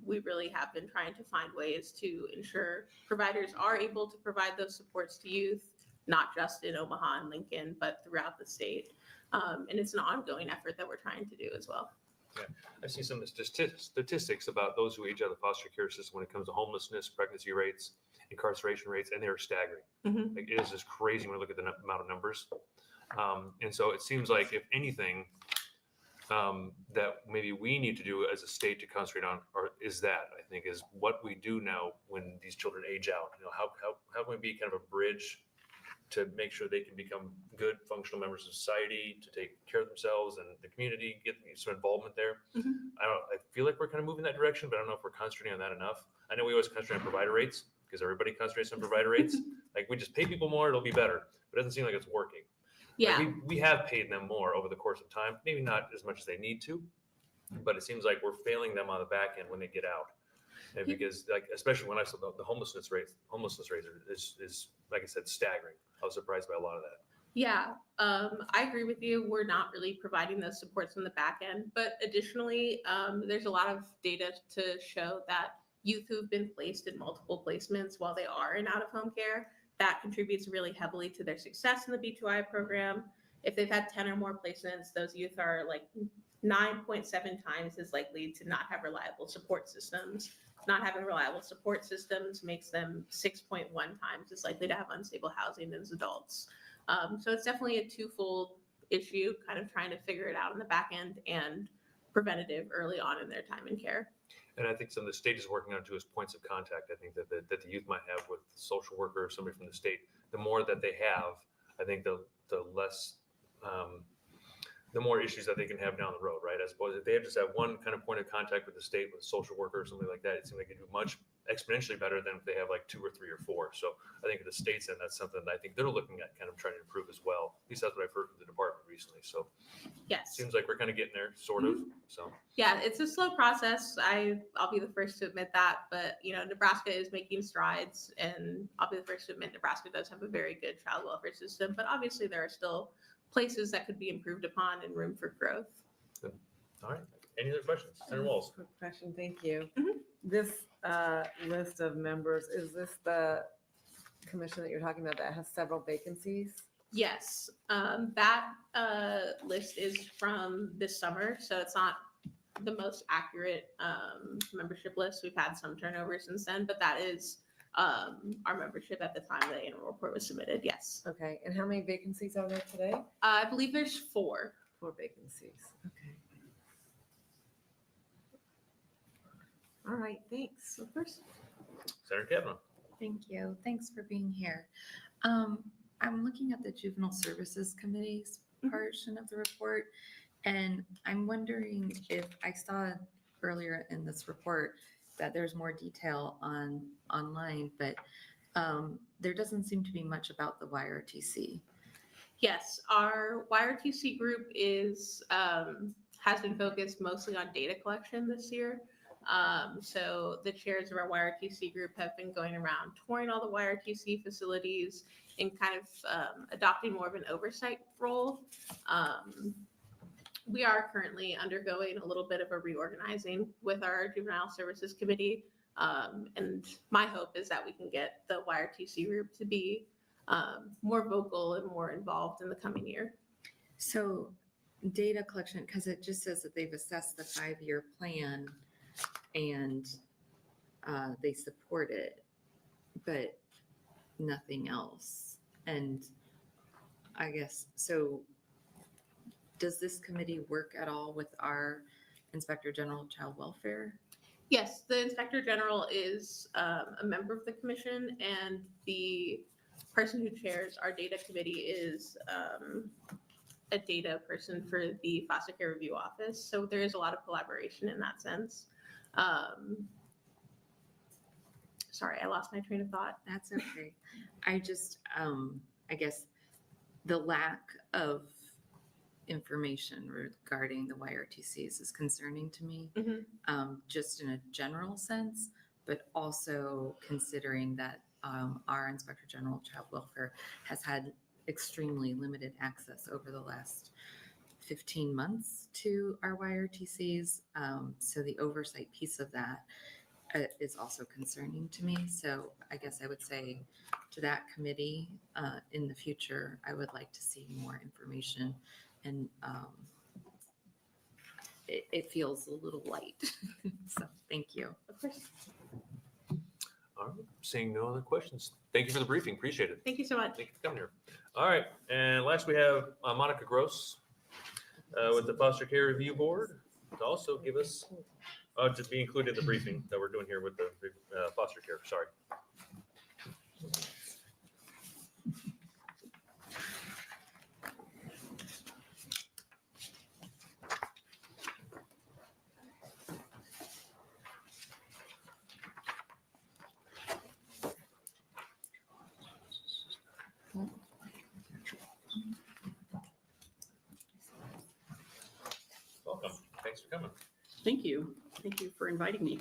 We really have been trying to find ways to ensure providers are able to provide those supports to youth, not just in Omaha and Lincoln, but throughout the state. And it's an ongoing effort that we're trying to do as well. Yeah, I've seen some statistics about those who age out of the foster care system when it comes to homelessness, pregnancy rates, incarceration rates, and they're staggering. Mhm. Like, it is just crazy when we look at the amount of numbers. And so it seems like if anything, that maybe we need to do as a state to concentrate on is what we do now when these children age out. How can we be kind of a bridge to make sure they can become good functional members of society, to take care of themselves and the community, get some involvement there. Mhm. I feel like we're kind of moving that direction, but I don't know if we're concentrating on that enough. I know we always concentrate on provider rates because everybody concentrates on provider rates. Like we just pay people more, it'll be better. But it doesn't seem like it's working. Yeah. Like we have paid them more over the course of time, maybe not as much as they need to, but it seems like we're failing them on the back end when they get out. And because like, especially when I saw the homelessness rate is, like I said, staggering. I was surprised by a lot of that. Yeah, I agree with you. We're not really providing those supports on the back end. But additionally, there's a lot of data to show that youth who've been placed in multiple placements while they are in out-of-home care, that contributes really heavily to their success in the B2I program. If they've had 10 or more placements, those youth are like 9.7 times as likely to not have reliable support systems. Not having reliable support systems makes them 6.1 times as likely to have unstable housing as adults. So it's definitely a twofold issue, kind of trying to figure it out on the back end and preventative early on in their time in care. And I think some of the state is working on too is points of contact. I think that the youth might have with the social worker or somebody from the state. The more that they have, I think the less, the more issues that they can have down the road, right? I suppose if they just have one kind of point of contact with the state, with a social worker or something like that, it seems like they do much exponentially better than if they have like 2 or 3 or 4. So I think at the state's end, that's something that I think they're looking at kind of trying to improve as well. At least that's what I've heard from the department recently. So Yes. seems like we're kind of getting there, sort of. So Yeah, it's a slow process. I'll be the first to admit that, but Nebraska is making strides, and I'll be the first to admit Nebraska does have a very good child welfare system, but obviously there are still places that could be improved upon and room for growth. all right. Any other questions? Senator Walls. Quick question, thank you. Mhm. This list of members, is this the commission that you're talking about that has several vacancies? Yes, that list is from this summer, so it's not the most accurate membership list. We've had some turnover since then, but that is our membership at the time the annual report was submitted. Yes, Okay, and how many vacancies are there today? I believe there's 4. 4 vacancies, okay. All right, thanks. Of course. Senator Cavanaugh. Thank you. Thanks for being here. I'm looking at the Juvenile Services Committee's portion of the report, and I'm wondering if I saw earlier in this report that there's more detail online, but there doesn't seem to be much about the YRTC. Yes, our YRTC group has been focused mostly on data collection this year. So the chairs of our YRTC group have been going around touring all the YRTC facilities and kind of adopting more of an oversight role. We are currently undergoing a little bit of a reorganizing with our Juvenile Services Committee. And my hope is that we can get the YRTC group to be more vocal and more involved in the coming year. So data collection, because it just says that they've assessed the 5-year plan and they support it, but nothing else. And I guess, so does this committee work at all with our Inspector General of Child Welfare? Yes, the Inspector General is a member of the commission, and the person who chairs our data committee is a data person for the foster care review office. So there is a lot of collaboration in that sense. Sorry, I lost my train of thought. That's okay. I just, I guess the lack of information regarding the YRTCs is concerning to me, just in a general sense, but also considering that our Inspector General of Child Welfare has had extremely limited access over the last 15 months to our YRTCs. So the oversight piece of that is also concerning to me. So I guess I would say to that committee, in the future, I would like to see more information, and it feels a little light. So thank you. Of course. All right. Seeing no other questions. Thank you for the briefing. Appreciate it. Thank you so much. Thank you for coming here. All right. And last we have Monica Gross with the Foster Care Review Board to also give us, to be included in the briefing that we're doing here with the foster care. Sorry. Welcome. Thanks for coming. Thank you. Thank you for inviting me.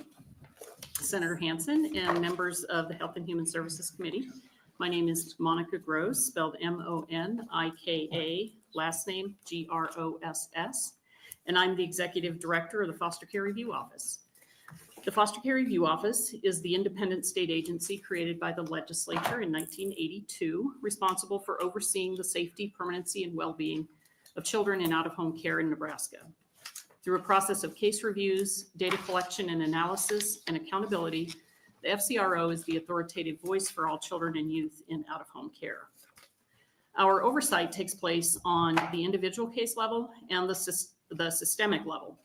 Senator Hansen and members of the Health and Human Services Committee. My name is Monica Gross, spelled M-O-N-I-K-A, last name G-R-O-S-S, and I'm the Executive Director of the Foster Care Review Office. The Foster Care Review Office is the independent state agency created by the legislature in 1982, responsible for overseeing the safety, permanency, and well-being of children in out-of-home care in Nebraska. Through a process of case reviews, data collection and analysis, and accountability, the FCRO is the authoritative voice for all children and youth in out-of-home care. Our oversight takes place on the individual case level and the systemic level.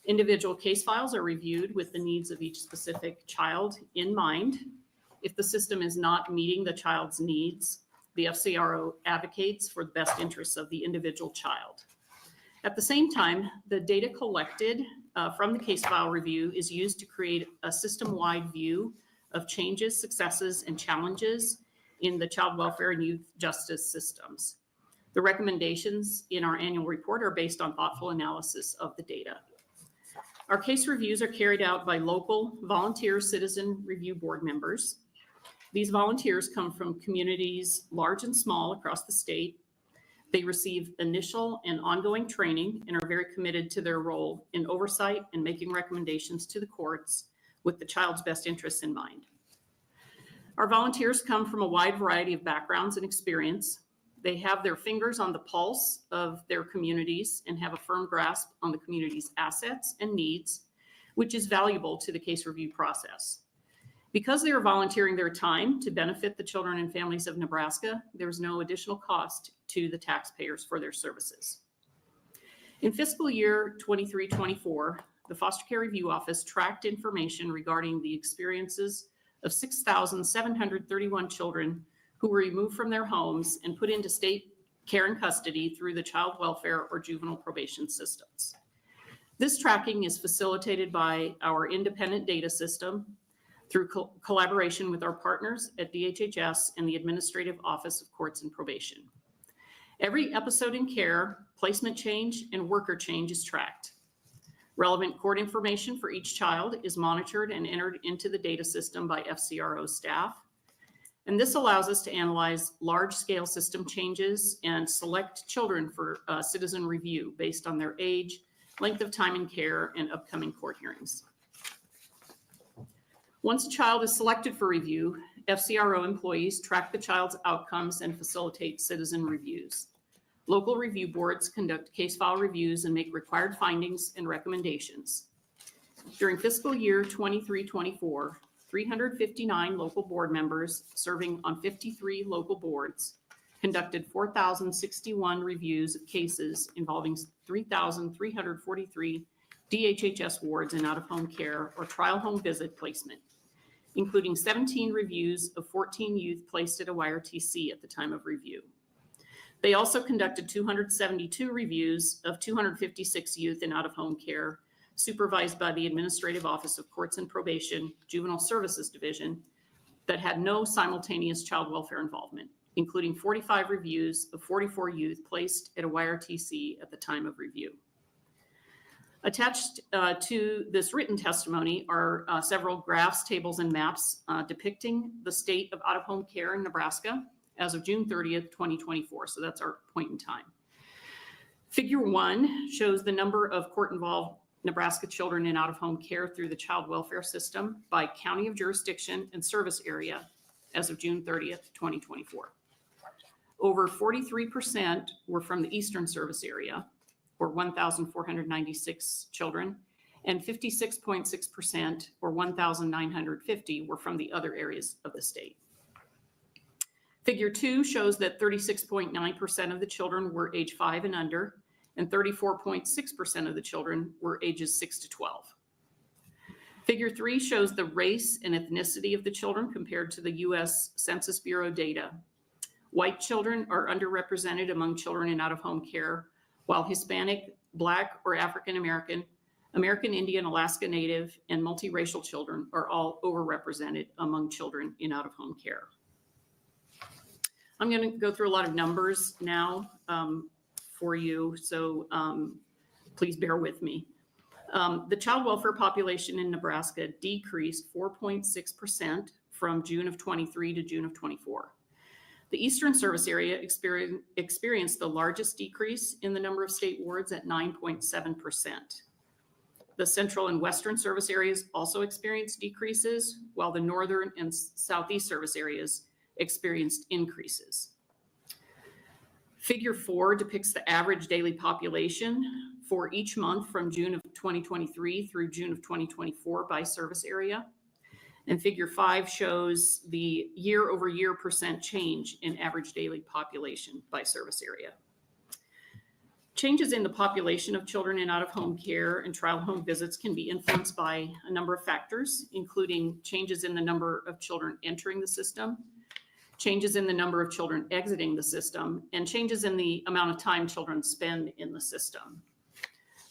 Individual case files are reviewed with the needs of each specific child in mind. If the system is not meeting the child's needs, the FCRO advocates for the best interests of the individual child. At the same time, the data collected from the case file review is used to create a system-wide view of changes, successes, and challenges in the child welfare and youth justice systems. The recommendations in our annual report are based on thoughtful analysis of the data. Our case reviews are carried out by local volunteer citizen review board members. These volunteers come from communities large and small across the state. They receive initial and ongoing training and are very committed to their role in oversight and making recommendations to the courts with the child's best interests in mind. Our volunteers come from a wide variety of backgrounds and experience. They have their fingers on the pulse of their communities and have a firm grasp on the community's assets and needs, which is valuable to the case review process. Because they are volunteering their time to benefit the children and families of Nebraska, there's no additional cost to the taxpayers for their services. In fiscal year 23-24, the Foster Care Review Office tracked information regarding the experiences of 6,731 children who were removed from their homes and put into state care and custody through the child welfare or juvenile probation systems. This tracking is facilitated by our independent data system through collaboration with our partners at DHHS and the Administrative Office of Courts and Probation. Every episode in care, placement change, and worker change is tracked. Relevant court information for each child is monitored and entered into the data system by FCRO staff. And this allows us to analyze large-scale system changes and select children for citizen review based on their age, length of time in care, and upcoming court hearings. Once a child is selected for review, FCRO employees track the child's outcomes and facilitate citizen reviews. Local review boards conduct case file reviews and make required findings and recommendations. During fiscal year 23-24, 359 local board members serving on 53 local boards conducted 4,061 reviews of cases involving 3,343 DHHS wards in out-of-home care or trial home visit placement, including 17 reviews of 14 youth placed at a YRTC at the time of review. They also conducted 272 reviews of 256 youth in out-of-home care, supervised by the Administrative Office of Courts and Probation, Juvenile Services Division, that had no simultaneous child welfare involvement, including 45 reviews of 44 youth placed at a YRTC at the time of review. Attached to this written testimony are several graphs, tables, and maps depicting the state of out-of-home care in Nebraska as of June 30th, 2024. So that's our point in time. Figure 1 shows the number of court-involved Nebraska children in out-of-home care through the child welfare system by county of jurisdiction and service area as of June 30th, 2024. Over 43% were from the Eastern Service Area, or 1,496 children, and 56.6%, or 1,950, were from the other areas of the state. Figure 2 shows that 36.9% of the children were age 5 and under, and 34.6% of the children were ages 6 to 12. Figure 3 shows the race and ethnicity of the children compared to the U.S. Census Bureau data. White children are underrepresented among children in out-of-home care, while Hispanic, Black, or African American, American Indian, Alaska Native, and multiracial children are all overrepresented among children in out-of-home care. I'm going to go through a lot of numbers now for you, so please bear with me. The child welfare population in Nebraska decreased 4.6% from June of 23 to June of 24. The Eastern Service Area experienced the largest decrease in the number of state wards at 9.7%. The Central and Western Service Areas also experienced decreases, while the Northern and Southeast Service Areas experienced increases. Figure 4 depicts the average daily population for each month from June of 2023 through June of 2024 by service area. And figure 5 shows the year-over-year percent change in average daily population by service area. Changes in the population of children in out-of-home care and trial home visits can be influenced by a number of factors, including changes in the number of children entering the system, changes in the number of children exiting the system, and changes in the amount of time children spend in the system.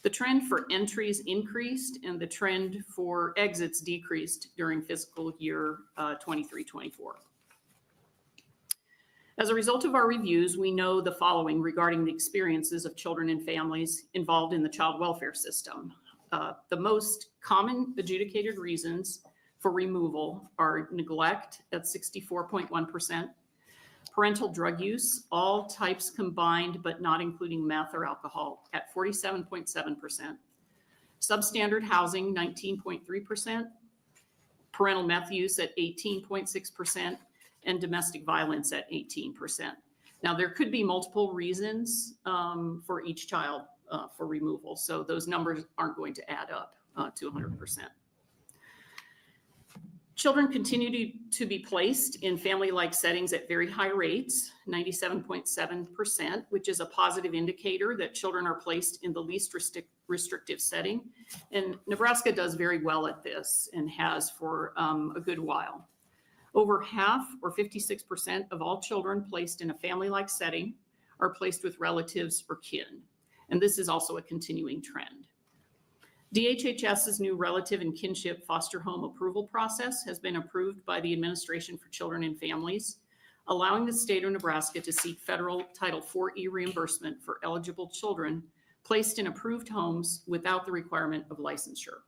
The trend for entries increased and the trend for exits decreased during fiscal year 23-24. As a result of our reviews, we know the following regarding the experiences of children and families involved in the child welfare system. The most common adjudicated reasons for removal are neglect at 64.1%, parental drug use, all types combined but not including meth or alcohol, at 47.7%, substandard housing 19.3%, parental meth use at 18.6%, and domestic violence at 18%. Now, there could be multiple reasons for each child for removal, so those numbers aren't going to add up to 100%. Children continue to be placed in family-like settings at very high rates, 97.7%, which is a positive indicator that children are placed in the least restrictive setting. And Nebraska does very well at this and has for a good while. Over half, or 56%, of all children placed in a family-like setting are placed with relatives or kin. And this is also a continuing trend. DHHS's new relative and kinship foster home approval process has been approved by the Administration for Children and Families, allowing the state of Nebraska to seek federal Title IV-E reimbursement for eligible children placed in approved homes without the requirement of licensure.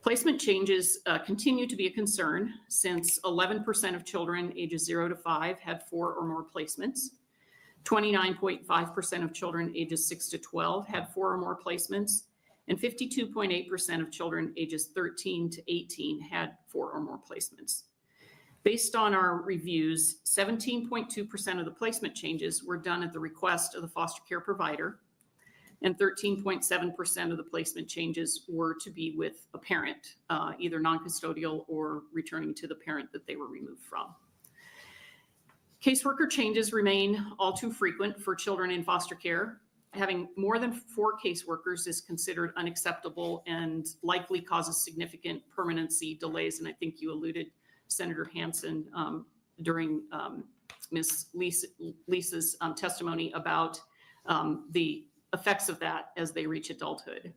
Placement changes continue to be a concern since 11% of children ages 0 to 5 had 4 or more placements. 29.5% of children ages 6 to 12 had 4 or more placements, and 52.8% of children ages 13 to 18 had 4 or more placements. Based on our reviews, 17.2% of the placement changes were done at the request of the foster care provider, and 13.7% of the placement changes were to be with a parent, either non-custodial or returning to the parent that they were removed from. Caseworker changes remain all too frequent for children in foster care. Having more than 4 caseworkers is considered unacceptable and likely causes significant permanency delays. And I think you alluded, Senator Hansen, during Ms. Lisa's testimony about the effects of that as they reach adulthood.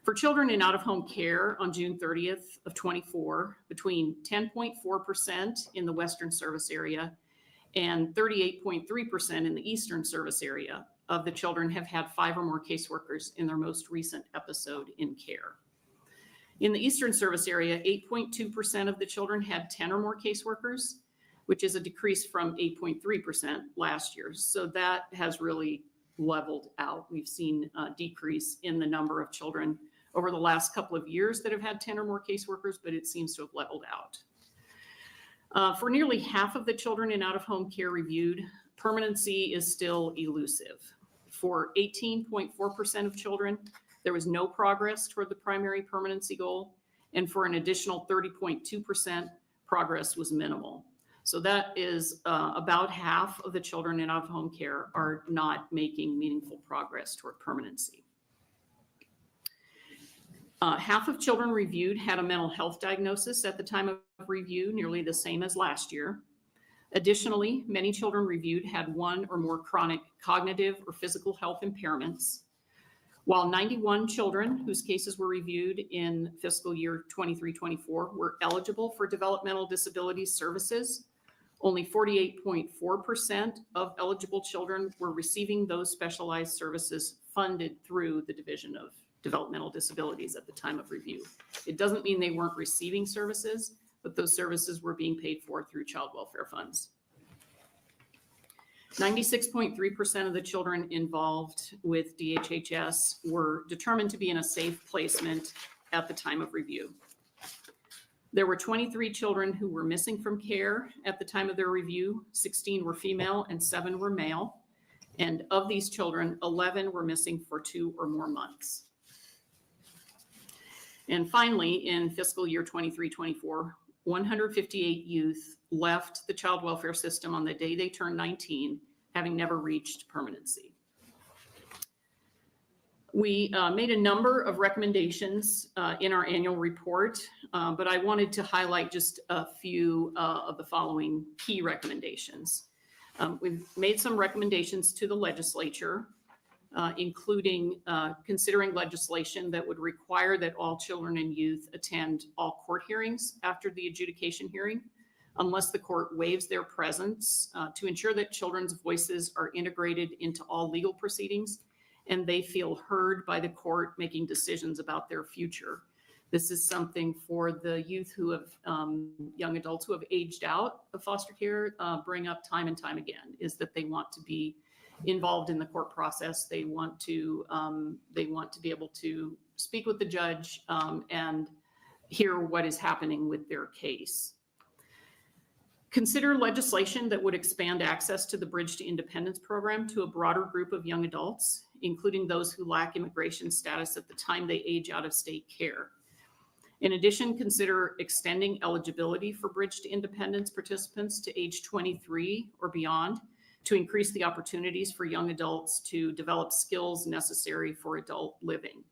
For children in out-of-home care on June 30th of 24, between 10.4% in the Western service area and 38.3% in the Eastern service area of the children have had 5 or more caseworkers in their most recent episode in care. In the Eastern service area, 8.2% of the children had 10 or more caseworkers, which is a decrease from 8.3% last year. So that has really leveled out. We've seen a decrease in the number of children over the last couple of years that have had 10 or more caseworkers, but it seems to have leveled out. For nearly half of the children in out-of-home care reviewed, permanency is still elusive. For 18.4% of children, there was no progress toward the primary permanency goal, and for an additional 30.2%, progress was minimal. So that is about half of the children in out-of-home care are not making meaningful progress toward permanency. Half of children reviewed had a mental health diagnosis at the time of review, nearly the same as last year. Additionally, many children reviewed had 1 or more chronic cognitive or physical health impairments. While 91 children whose cases were reviewed in fiscal year 23-24 were eligible for developmental disability services, only 48.4% of eligible children were receiving those specialized services funded through the Division of Developmental Disabilities at the time of review. It doesn't mean they weren't receiving services, but those services were being paid for through child welfare funds. 96.3% of the children involved with DHHS were determined to be in a safe placement at the time of review. There were 23 children who were missing from care at the time of their review. 16 were female and 7 were male. And of these children, 11 were missing for 2 or more months. And finally, in fiscal year 23-24, 158 youth left the child welfare system on the day they turned 19, having never reached permanency. We made a number of recommendations in our annual report, but I wanted to highlight just a few of the following key recommendations. We've made some recommendations to the legislature. including considering legislation that would require that all children and youth attend all court hearings after the adjudication hearing, unless the court waives their presence, to ensure that children's voices are integrated into all legal proceedings and they feel heard by the court making decisions about their future. This is something for the youth who have, young adults who have aged out of foster care, bring up time and time again, is that they want to be involved in the court process. They want to be able to speak with the judge and hear what is happening with their case. Consider legislation that would expand access to the Bridge to Independence program to a broader group of young adults, including those who lack immigration status at the time they age out of state care. In addition, consider extending eligibility for Bridge to Independence participants to age 23 or beyond to increase the opportunities for young adults to develop skills necessary for adult living.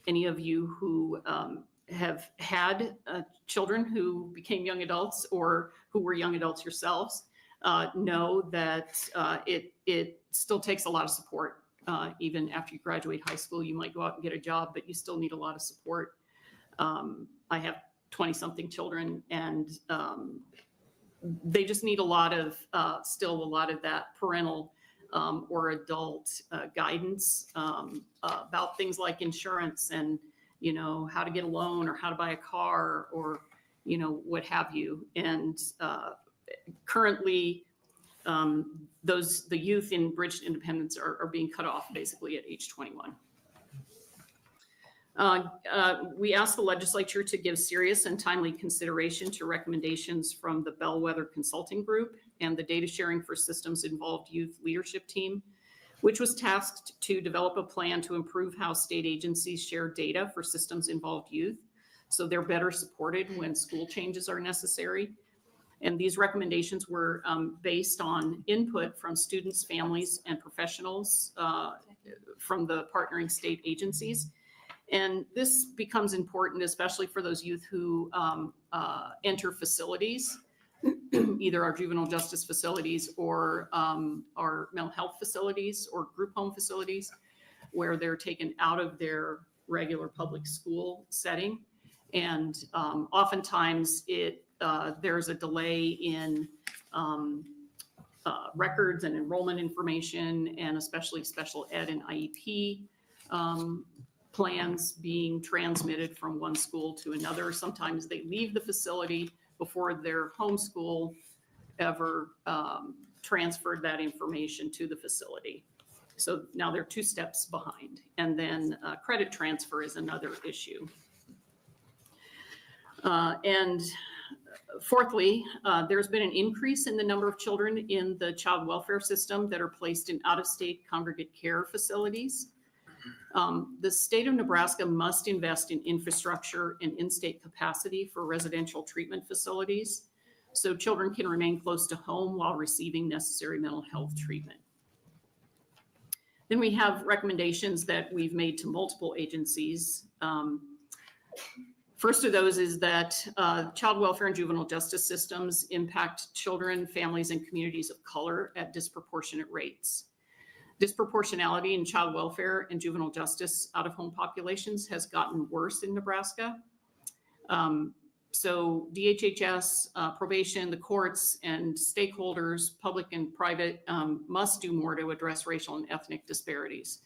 Any of you who have had children who became young adults or who were young adults yourselves know that it still takes a lot of support. Even after you graduate high school, you might go out and get a job, but you still need a lot of support. I have 20-something children, and they just need a lot of, still a lot of that parental or adult guidance about things like insurance and, you know, how to get a loan or how to buy a car or, you know, what have you. And currently, the youth in Bridge to Independence are being cut off basically at age 21. We asked the legislature to give serious and timely consideration to recommendations from the Bellwether Consulting Group and the Data Sharing for Systems Involved Youth Leadership Team, which was tasked to develop a plan to improve how state agencies share data for systems involved youth, so they're better supported when school changes are necessary. And these recommendations were based on input from students, families, and professionals from the partnering state agencies. And this becomes important, especially for those youth who enter facilities, either our juvenile justice facilities or our mental health facilities or group home facilities, where they're taken out of their regular public school setting. And oftentimes there's a delay in records and enrollment information, and especially special ed and IEP plans being transmitted from one school to another. Sometimes they leave the facility before their home school ever transferred that information to the facility. So now they're 2 steps behind. And then credit transfer is another issue. And fourthly, there's been an increase in the number of children in the child welfare system that are placed in out-of-state congregate care facilities. The state of Nebraska must invest in infrastructure and in-state capacity for residential treatment facilities so children can remain close to home while receiving necessary mental health treatment. Then we have recommendations that we've made to multiple agencies. First of those is that child welfare and juvenile justice systems impact children, families, and communities of color at disproportionate rates. Disproportionality in child welfare and juvenile justice out-of-home populations has gotten worse in Nebraska. So DHHS, probation, the courts, and stakeholders, public and private, must do more to address racial and ethnic disparities.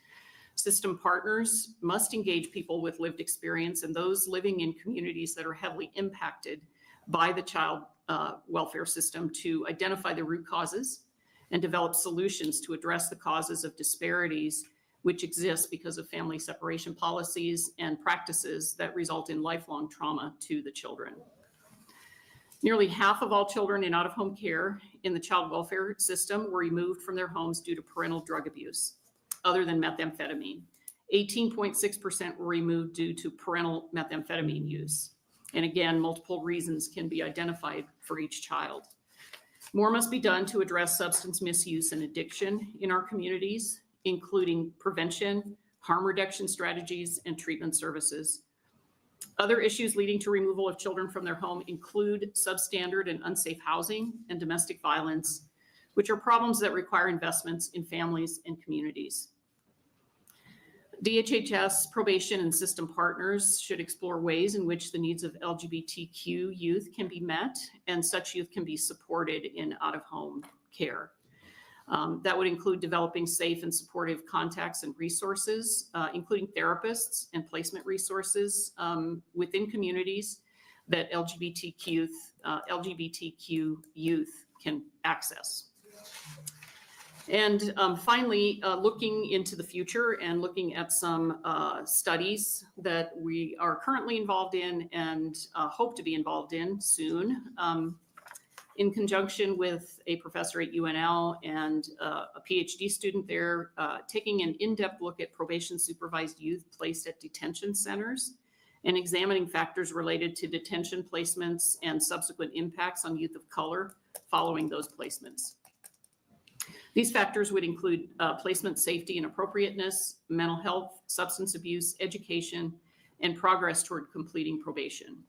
System partners must engage people with lived experience and those living in communities that are heavily impacted by the child welfare system to identify the root causes and develop solutions to address the causes of disparities which exist because of family separation policies and practices that result in lifelong trauma to the children. Nearly half of all children in out-of-home care in the child welfare system were removed from their homes due to parental drug abuse, other than methamphetamine. 18.6% were removed due to parental methamphetamine use. And again, multiple reasons can be identified for each child. More must be done to address substance misuse and addiction in our communities, including prevention, harm reduction strategies, and treatment services. Other issues leading to removal of children from their home include substandard and unsafe housing and domestic violence, which are problems that require investments in families and communities. DHHS probation and system partners should explore ways in which the needs of LGBTQ youth can be met and such youth can be supported in out-of-home care. That would include developing safe and supportive contacts and resources, including therapists and placement resources within communities that LGBTQ youth can access. And finally, looking into the future and looking at some studies that we are currently involved in and hope to be involved in soon, in conjunction with a professor at UNL and a PhD student there, taking an in-depth look at probation supervised youth placed at detention centers and examining factors related to detention placements and subsequent impacts on youth of color following those placements. These factors would include placement safety and appropriateness, mental health, substance abuse, education, and progress toward completing probation.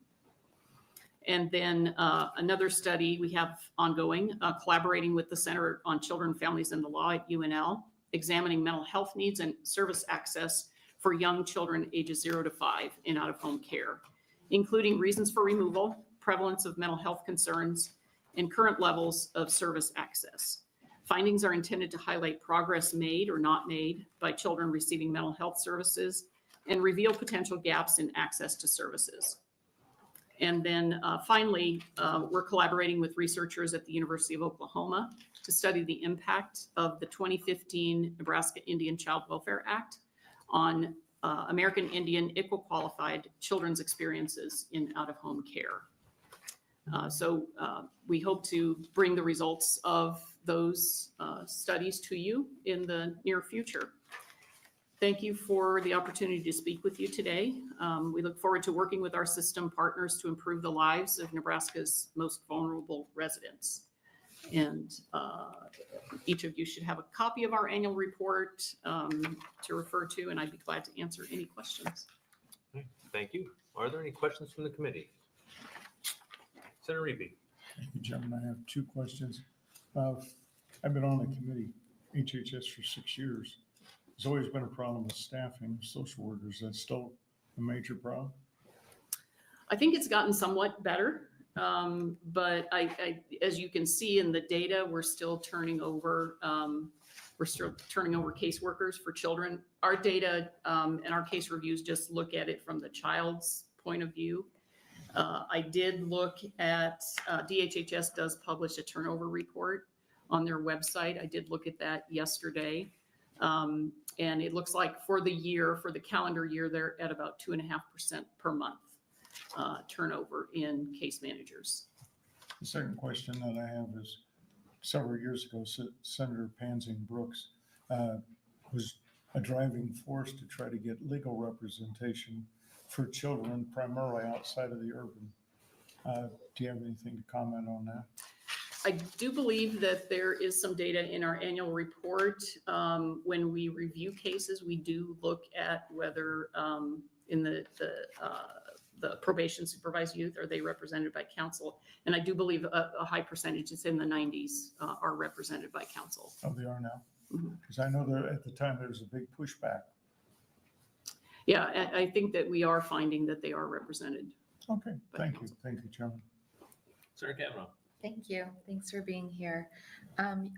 And then another study we have ongoing, collaborating with the Center on Children, Families, and the Law at UNL, examining mental health needs and service access for young children ages 0 to 5 in out-of-home care, including reasons for removal, prevalence of mental health concerns, and current levels of service access. Findings are intended to highlight progress made or not made by children receiving mental health services and reveal potential gaps in access to services. And then finally, we're collaborating with researchers at the University of Oklahoma to study the impact of the 2015 Nebraska Indian Child Welfare Act on American Indian ICWA qualified children's experiences in out-of-home care. So we hope to bring the results of those studies to you in the near future. Thank you for the opportunity to speak with you today. We look forward to working with our system partners to improve the lives of Nebraska's most vulnerable residents. And each of you should have a copy of our annual report to refer to, and I'd be glad to answer any questions. Thank you. Are there any questions from the committee? Senator Reapy. Thank you, gentlemen. I have two questions. I've been on the committee, HHS, for 6 years. There's always been a problem with staffing social workers. That's still a major problem. I think it's gotten somewhat better, but as you can see in the data, we're still turning over caseworkers for children. Our data and our case reviews just look at it from the child's point of view. I did look at, DHHS does publish a turnover report on their website. I did look at that yesterday. And it looks like for the calendar year, they're at about 2.5% per month turnover in case managers. The second question that I have is, several years ago, Senator Pansing Brooks was a driving force to try to get legal representation for children, primarily outside of the urban. Do you have anything to comment on that? I do believe that there is some data in our annual report. When we review cases, we do look at whether in the probation supervised youth, are they represented by counsel? And I do believe a high percentage, it's in the 90s, are represented by counsel. Oh, they are now? Because I know that at the time there was a big pushback. Yeah, I think that we are finding that they are represented. Okay, thank you. Thank you, Chairman. Senator Cavanaugh. Thank you. Thanks for being here. On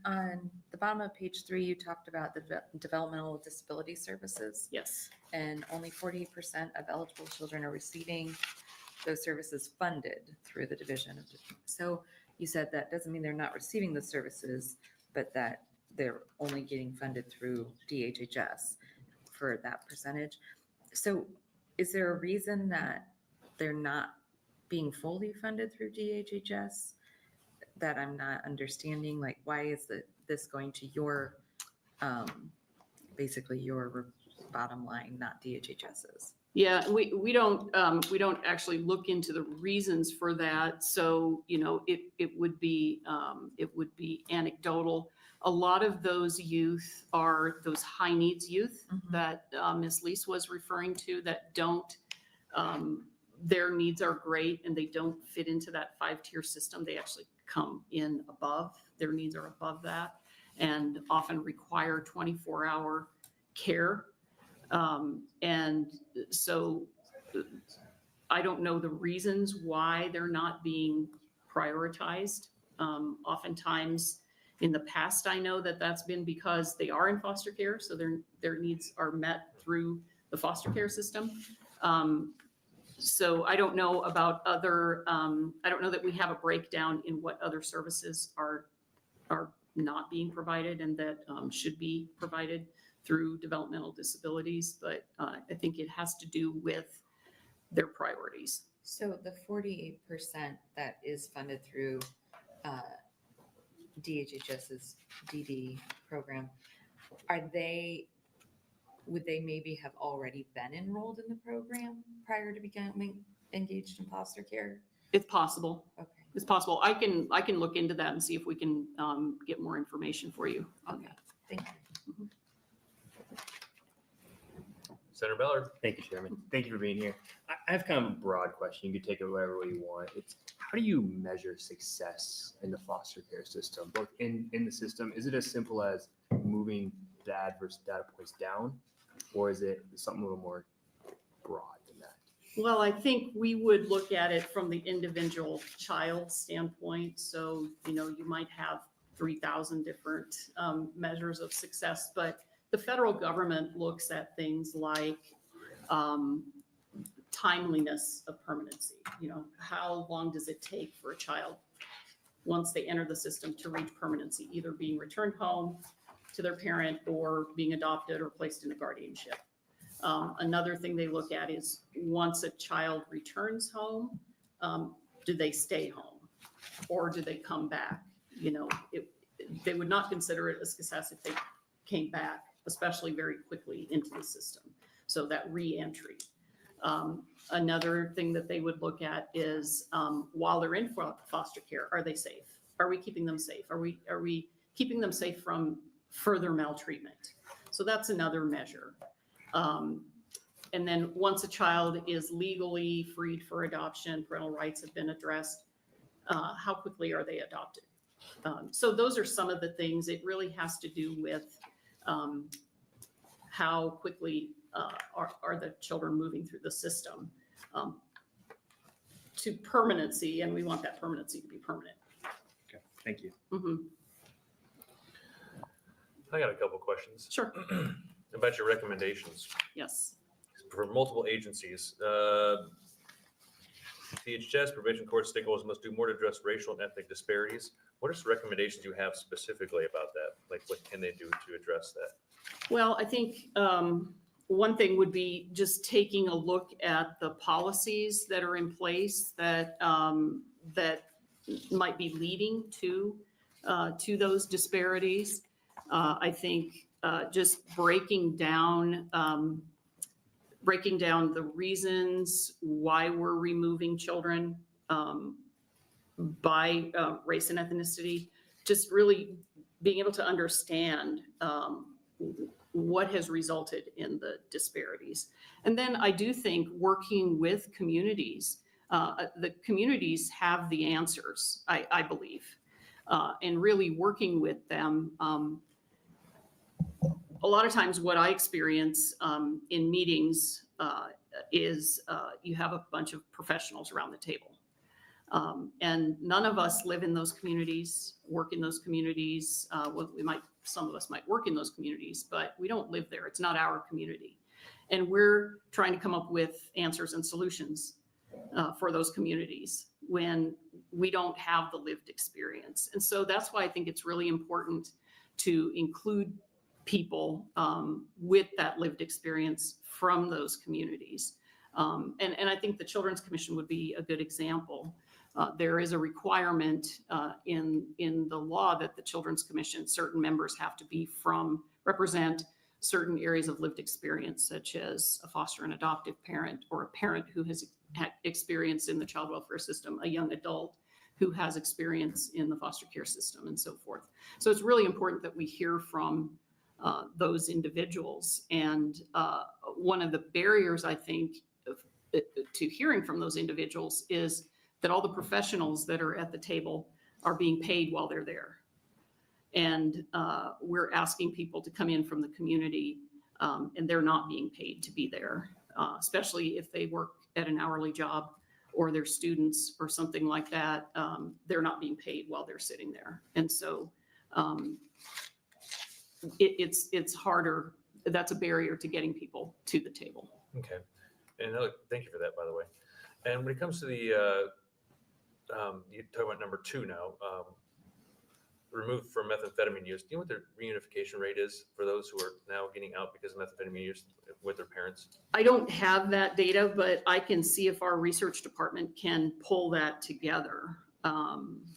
the bottom of page 3, you talked about the developmental disability services, Yes. and only 48% of eligible children are receiving those services funded through the division. So you said that doesn't mean they're not receiving the services, but that they're only getting funded through DHHS for that percentage. So is there a reason that they're not being fully funded through DHHS that I'm not understanding? Like, why is this going to your, basically your bottom line, not DHHS's? Yeah, we don't actually look into the reasons for that. So, it would be anecdotal. A lot of those youth are those high needs youth that Ms. Lease was referring to that don't, their needs are great and they don't fit into that 5-tier system. They actually come in above, their needs are above that, and often require 24-hour care. And so I don't know the reasons why they're not being prioritized. Oftentimes in the past, I know that that's been because they are in foster care, so their needs are met through the foster care system. So I don't know about other, I don't know that we have a breakdown in what other services are not being provided and that should be provided through developmental disabilities, but I think it has to do with their priorities. So the 48% that is funded through DHHS's DD program, would they maybe have already been enrolled in the program prior to becoming engaged in foster care? It's possible. Okay. It's possible. I can look into that and see if we can get more information for you on that. Thank you. Senator Ballard. Thank you, Chairman. Thank you for being here. I have kind of a broad question. You can take it whatever way you want. It's how do you measure success in the foster care system, both in the system? Is it as simple as moving the adverse data points down, or is it something a little more broad than that? Well, I think we would look at it from the individual child standpoint. So, you might have 3,000 different measures of success, but the federal government looks at things like timeliness of permanency. How long does it take for a child once they enter the system to reach permanency, either being returned home to their parent or being adopted or placed in a guardianship. Another thing they look at is once a child returns home, do they stay home or do they come back? They would not consider it a success if they came back, especially very quickly into the system. So that re-entry. Another thing that they would look at is while they're in foster care, are they safe? Are we keeping them safe? Are we keeping them safe from further maltreatment? So that's another measure. And then once a child is legally freed for adoption, parental rights have been addressed, how quickly are they adopted? So those are some of the things. It really has to do with how quickly are the children moving through the system to permanency, and we want that permanency to be permanent. Okay, thank you. Mm-hmm. I got a couple questions Sure. about your recommendations Yes. for multiple agencies. DHS, probation court stakeholders must do more to address racial and ethnic disparities. What are some recommendations you have specifically about that? Like, what can they do to address that? Well, I think one thing would be just taking a look at the policies that are in place that that might be leading to those disparities. I think just breaking down the reasons why we're removing children by race and ethnicity, just really being able to understand what has resulted in the disparities. And then I do think working with communities, the communities have the answers, I believe, and really working with them. A lot of times what I experience in meetings is you have a bunch of professionals around the table. And none of us live in those communities, work in those communities. Well, some of us might work in those communities, but we don't live there. It's not our community. And we're trying to come up with answers and solutions for those communities when we don't have the lived experience. And so that's why I think it's really important to include people with that lived experience from those communities. And I think the Children's Commission would be a good example. There is a requirement in the law that the Children's Commission, certain members have to be represent certain areas of lived experience, such as a foster and adoptive parent or a parent who has had experience in the child welfare system, a young adult who has experience in the foster care system, and so forth. So it's really important that we hear from those individuals. And one of the barriers, I think, to hearing from those individuals is that all the professionals that are at the table are being paid while they're there. And we're asking people to come in from the community and they're not being paid to be there, especially if they work at an hourly job or they're students or something like that. They're not being paid while they're sitting there. And so it's harder. That's a barrier to getting people to the table. Okay. And thank you for that, by the way. And when it comes to the, you talk about number 2 now, removed from methamphetamine use. Do you know what the reunification rate is for those who are now getting out because of methamphetamine use with their parents? I don't have that data, but I can see if our research department can pull that together.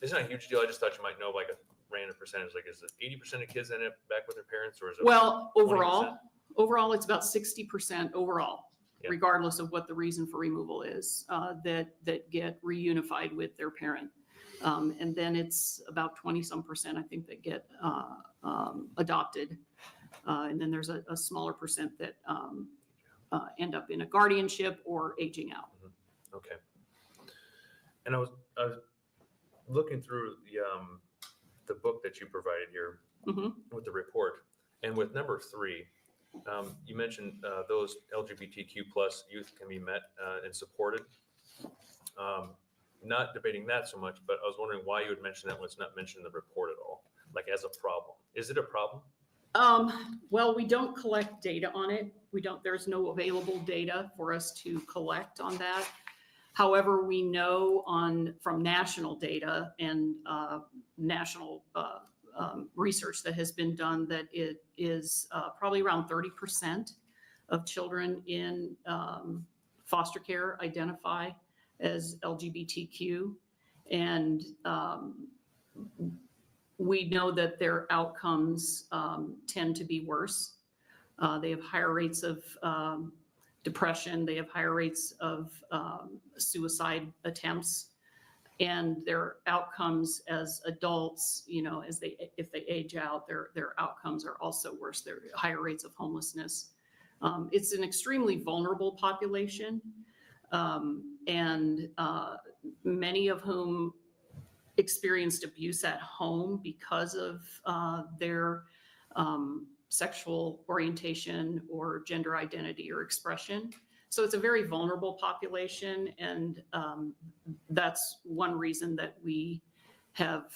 It's not a huge deal. I just thought you might know like a random percentage. Like, is it 80% of kids end up back with their parents, or is it? Well, 20%? overall, it's about 60% overall, Yeah. regardless of what the reason for removal is, that get reunified with their parent. And then it's about 20-some%, I think, that get adopted. And then there's a smaller percent that end up in a guardianship or aging out. Okay. And I was looking through the book that you provided here with the report, and with number 3, you mentioned those LGBTQ plus youth can be met and supported. Not debating that so much, but I was wondering why you would mention that when it's not mentioned in the report at all, like as a problem. Is it a problem? Well, we don't collect data on it. There's no available data for us to collect on that. However, we know from national data and national research that has been done that it is probably around 30% of children in foster care identify as LGBTQ. And we know that their outcomes tend to be worse. They have higher rates of depression. They have higher rates of suicide attempts, and their outcomes as adults, if they age out, their outcomes are also worse. There are higher rates of homelessness. It's an extremely vulnerable population, and many of whom experienced abuse at home because of their sexual orientation or gender identity or expression. So it's a very vulnerable population, and that's one reason that we have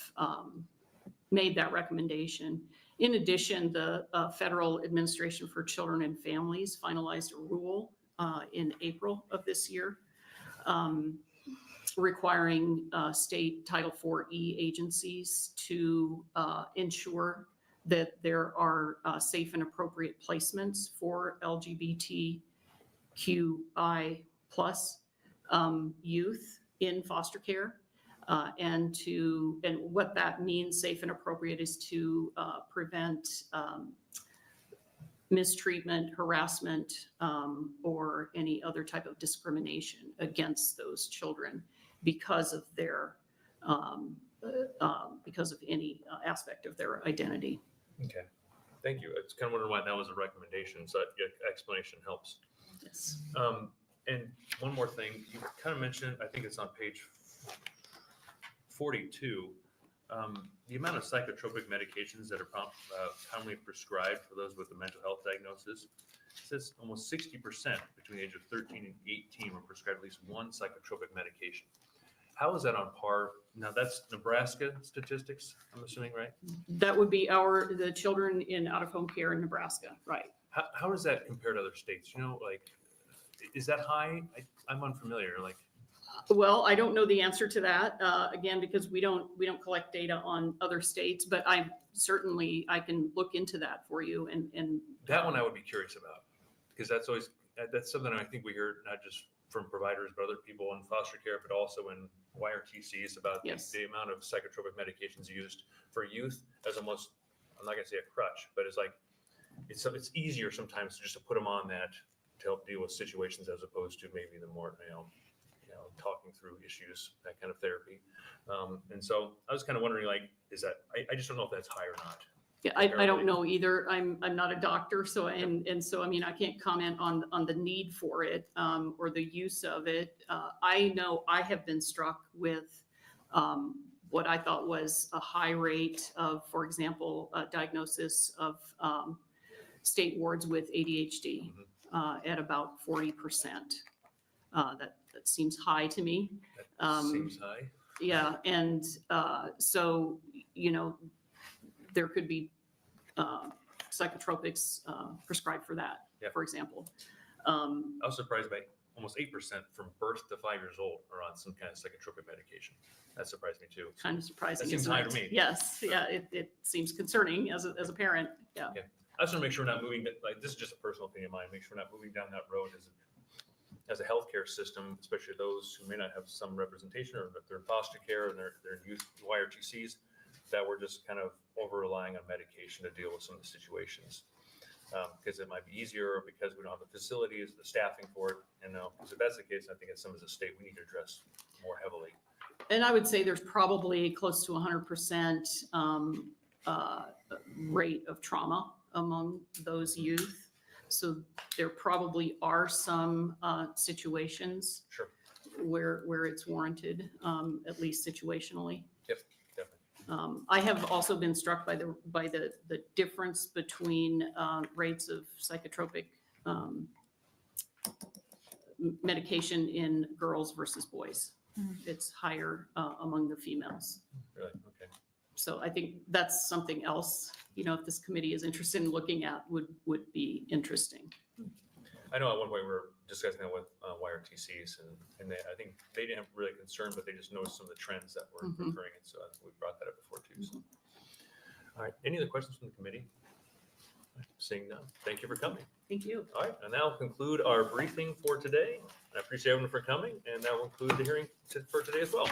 made that recommendation. In addition, the Federal Administration for Children and Families finalized a rule in April of this year requiring state Title IV-E agencies to ensure that there are safe and appropriate placements for LGBTQI plus youth in foster care. And what that means, safe and appropriate, is to prevent mistreatment, harassment, or any other type of discrimination against those children because of their because of any aspect of their identity. Okay, thank you. It's kind of wondering why that was a recommendation, so that explanation helps. Yes. And one more thing, you kind of mentioned, I think it's on page 42, the amount of psychotropic medications that are commonly prescribed for those with a mental health diagnosis. It says almost 60% between the age of 13 and 18 were prescribed at least one psychotropic medication. How is that on par? Now that's Nebraska statistics, I'm assuming, right? That would be the children in out-of-home care in Nebraska, right? How does that compare to other states? Is that high? I'm unfamiliar. Well, I don't know the answer to that, again, because we don't collect data on other states, but I can look into that for you. And that one I would be curious about, because that's something I think we hear not just from providers, but other people in foster care, but also in YRTCs about yes. the amount of psychotropic medications used for youth as almost, I'm not gonna say a crutch, but it's easier sometimes just to put them on that to help deal with situations as opposed to maybe the more, talking through issues, that kind of therapy. And so I was kind of wondering, is that, I just don't know if that's high or not. Yeah, I don't know either. I'm not a doctor, so so I can't comment on the need for it or the use of it. I know I have been struck with what I thought was a high rate of, for example, diagnosis of state wards with ADHD at about 40%. That seems high to me. That seems high. Yeah, and so, there could be psychotropics prescribed for that, Yeah. for example. I was surprised by almost 8% from birth to 5 years old are on some kind of psychotropic medication. That surprised me too. Kind of surprising. That seems isn't high it? to me. Yes, yeah, it seems concerning as a parent, yeah. I just want to make sure we're not moving, like, this is just a personal opinion of mine, make sure we're not moving down that road as a healthcare system, especially those who may not have some representation or that they're in foster care and they're in youth YRTCs, that we're just kind of over relying on medication to deal with some of the situations. Because it might be easier, or because we don't have the facilities, the staffing for it, because if that's the case, I think as some as a state, we need to address more heavily. And I would say there's probably close to 100% rate of trauma among those youth. So there probably are some situations Sure. where it's warranted, at least situationally. Yep, definitely. I have also been struck by the difference between rates of psychotropic medication in girls versus boys. It's higher among the females. Really, okay. So I think that's something else, if this committee is interested in looking at, would be interesting. I know at one point we were discussing that with YRTCs, and I think they didn't have really concern, but they just noticed some of the trends that were Mhm. occurring, and so we brought that up before too. So. All right, any other questions from the committee? Seeing none, thank you for coming. Thank you. All right, and that'll conclude our briefing for today. I appreciate everyone for coming, and that will conclude the hearing for today as well.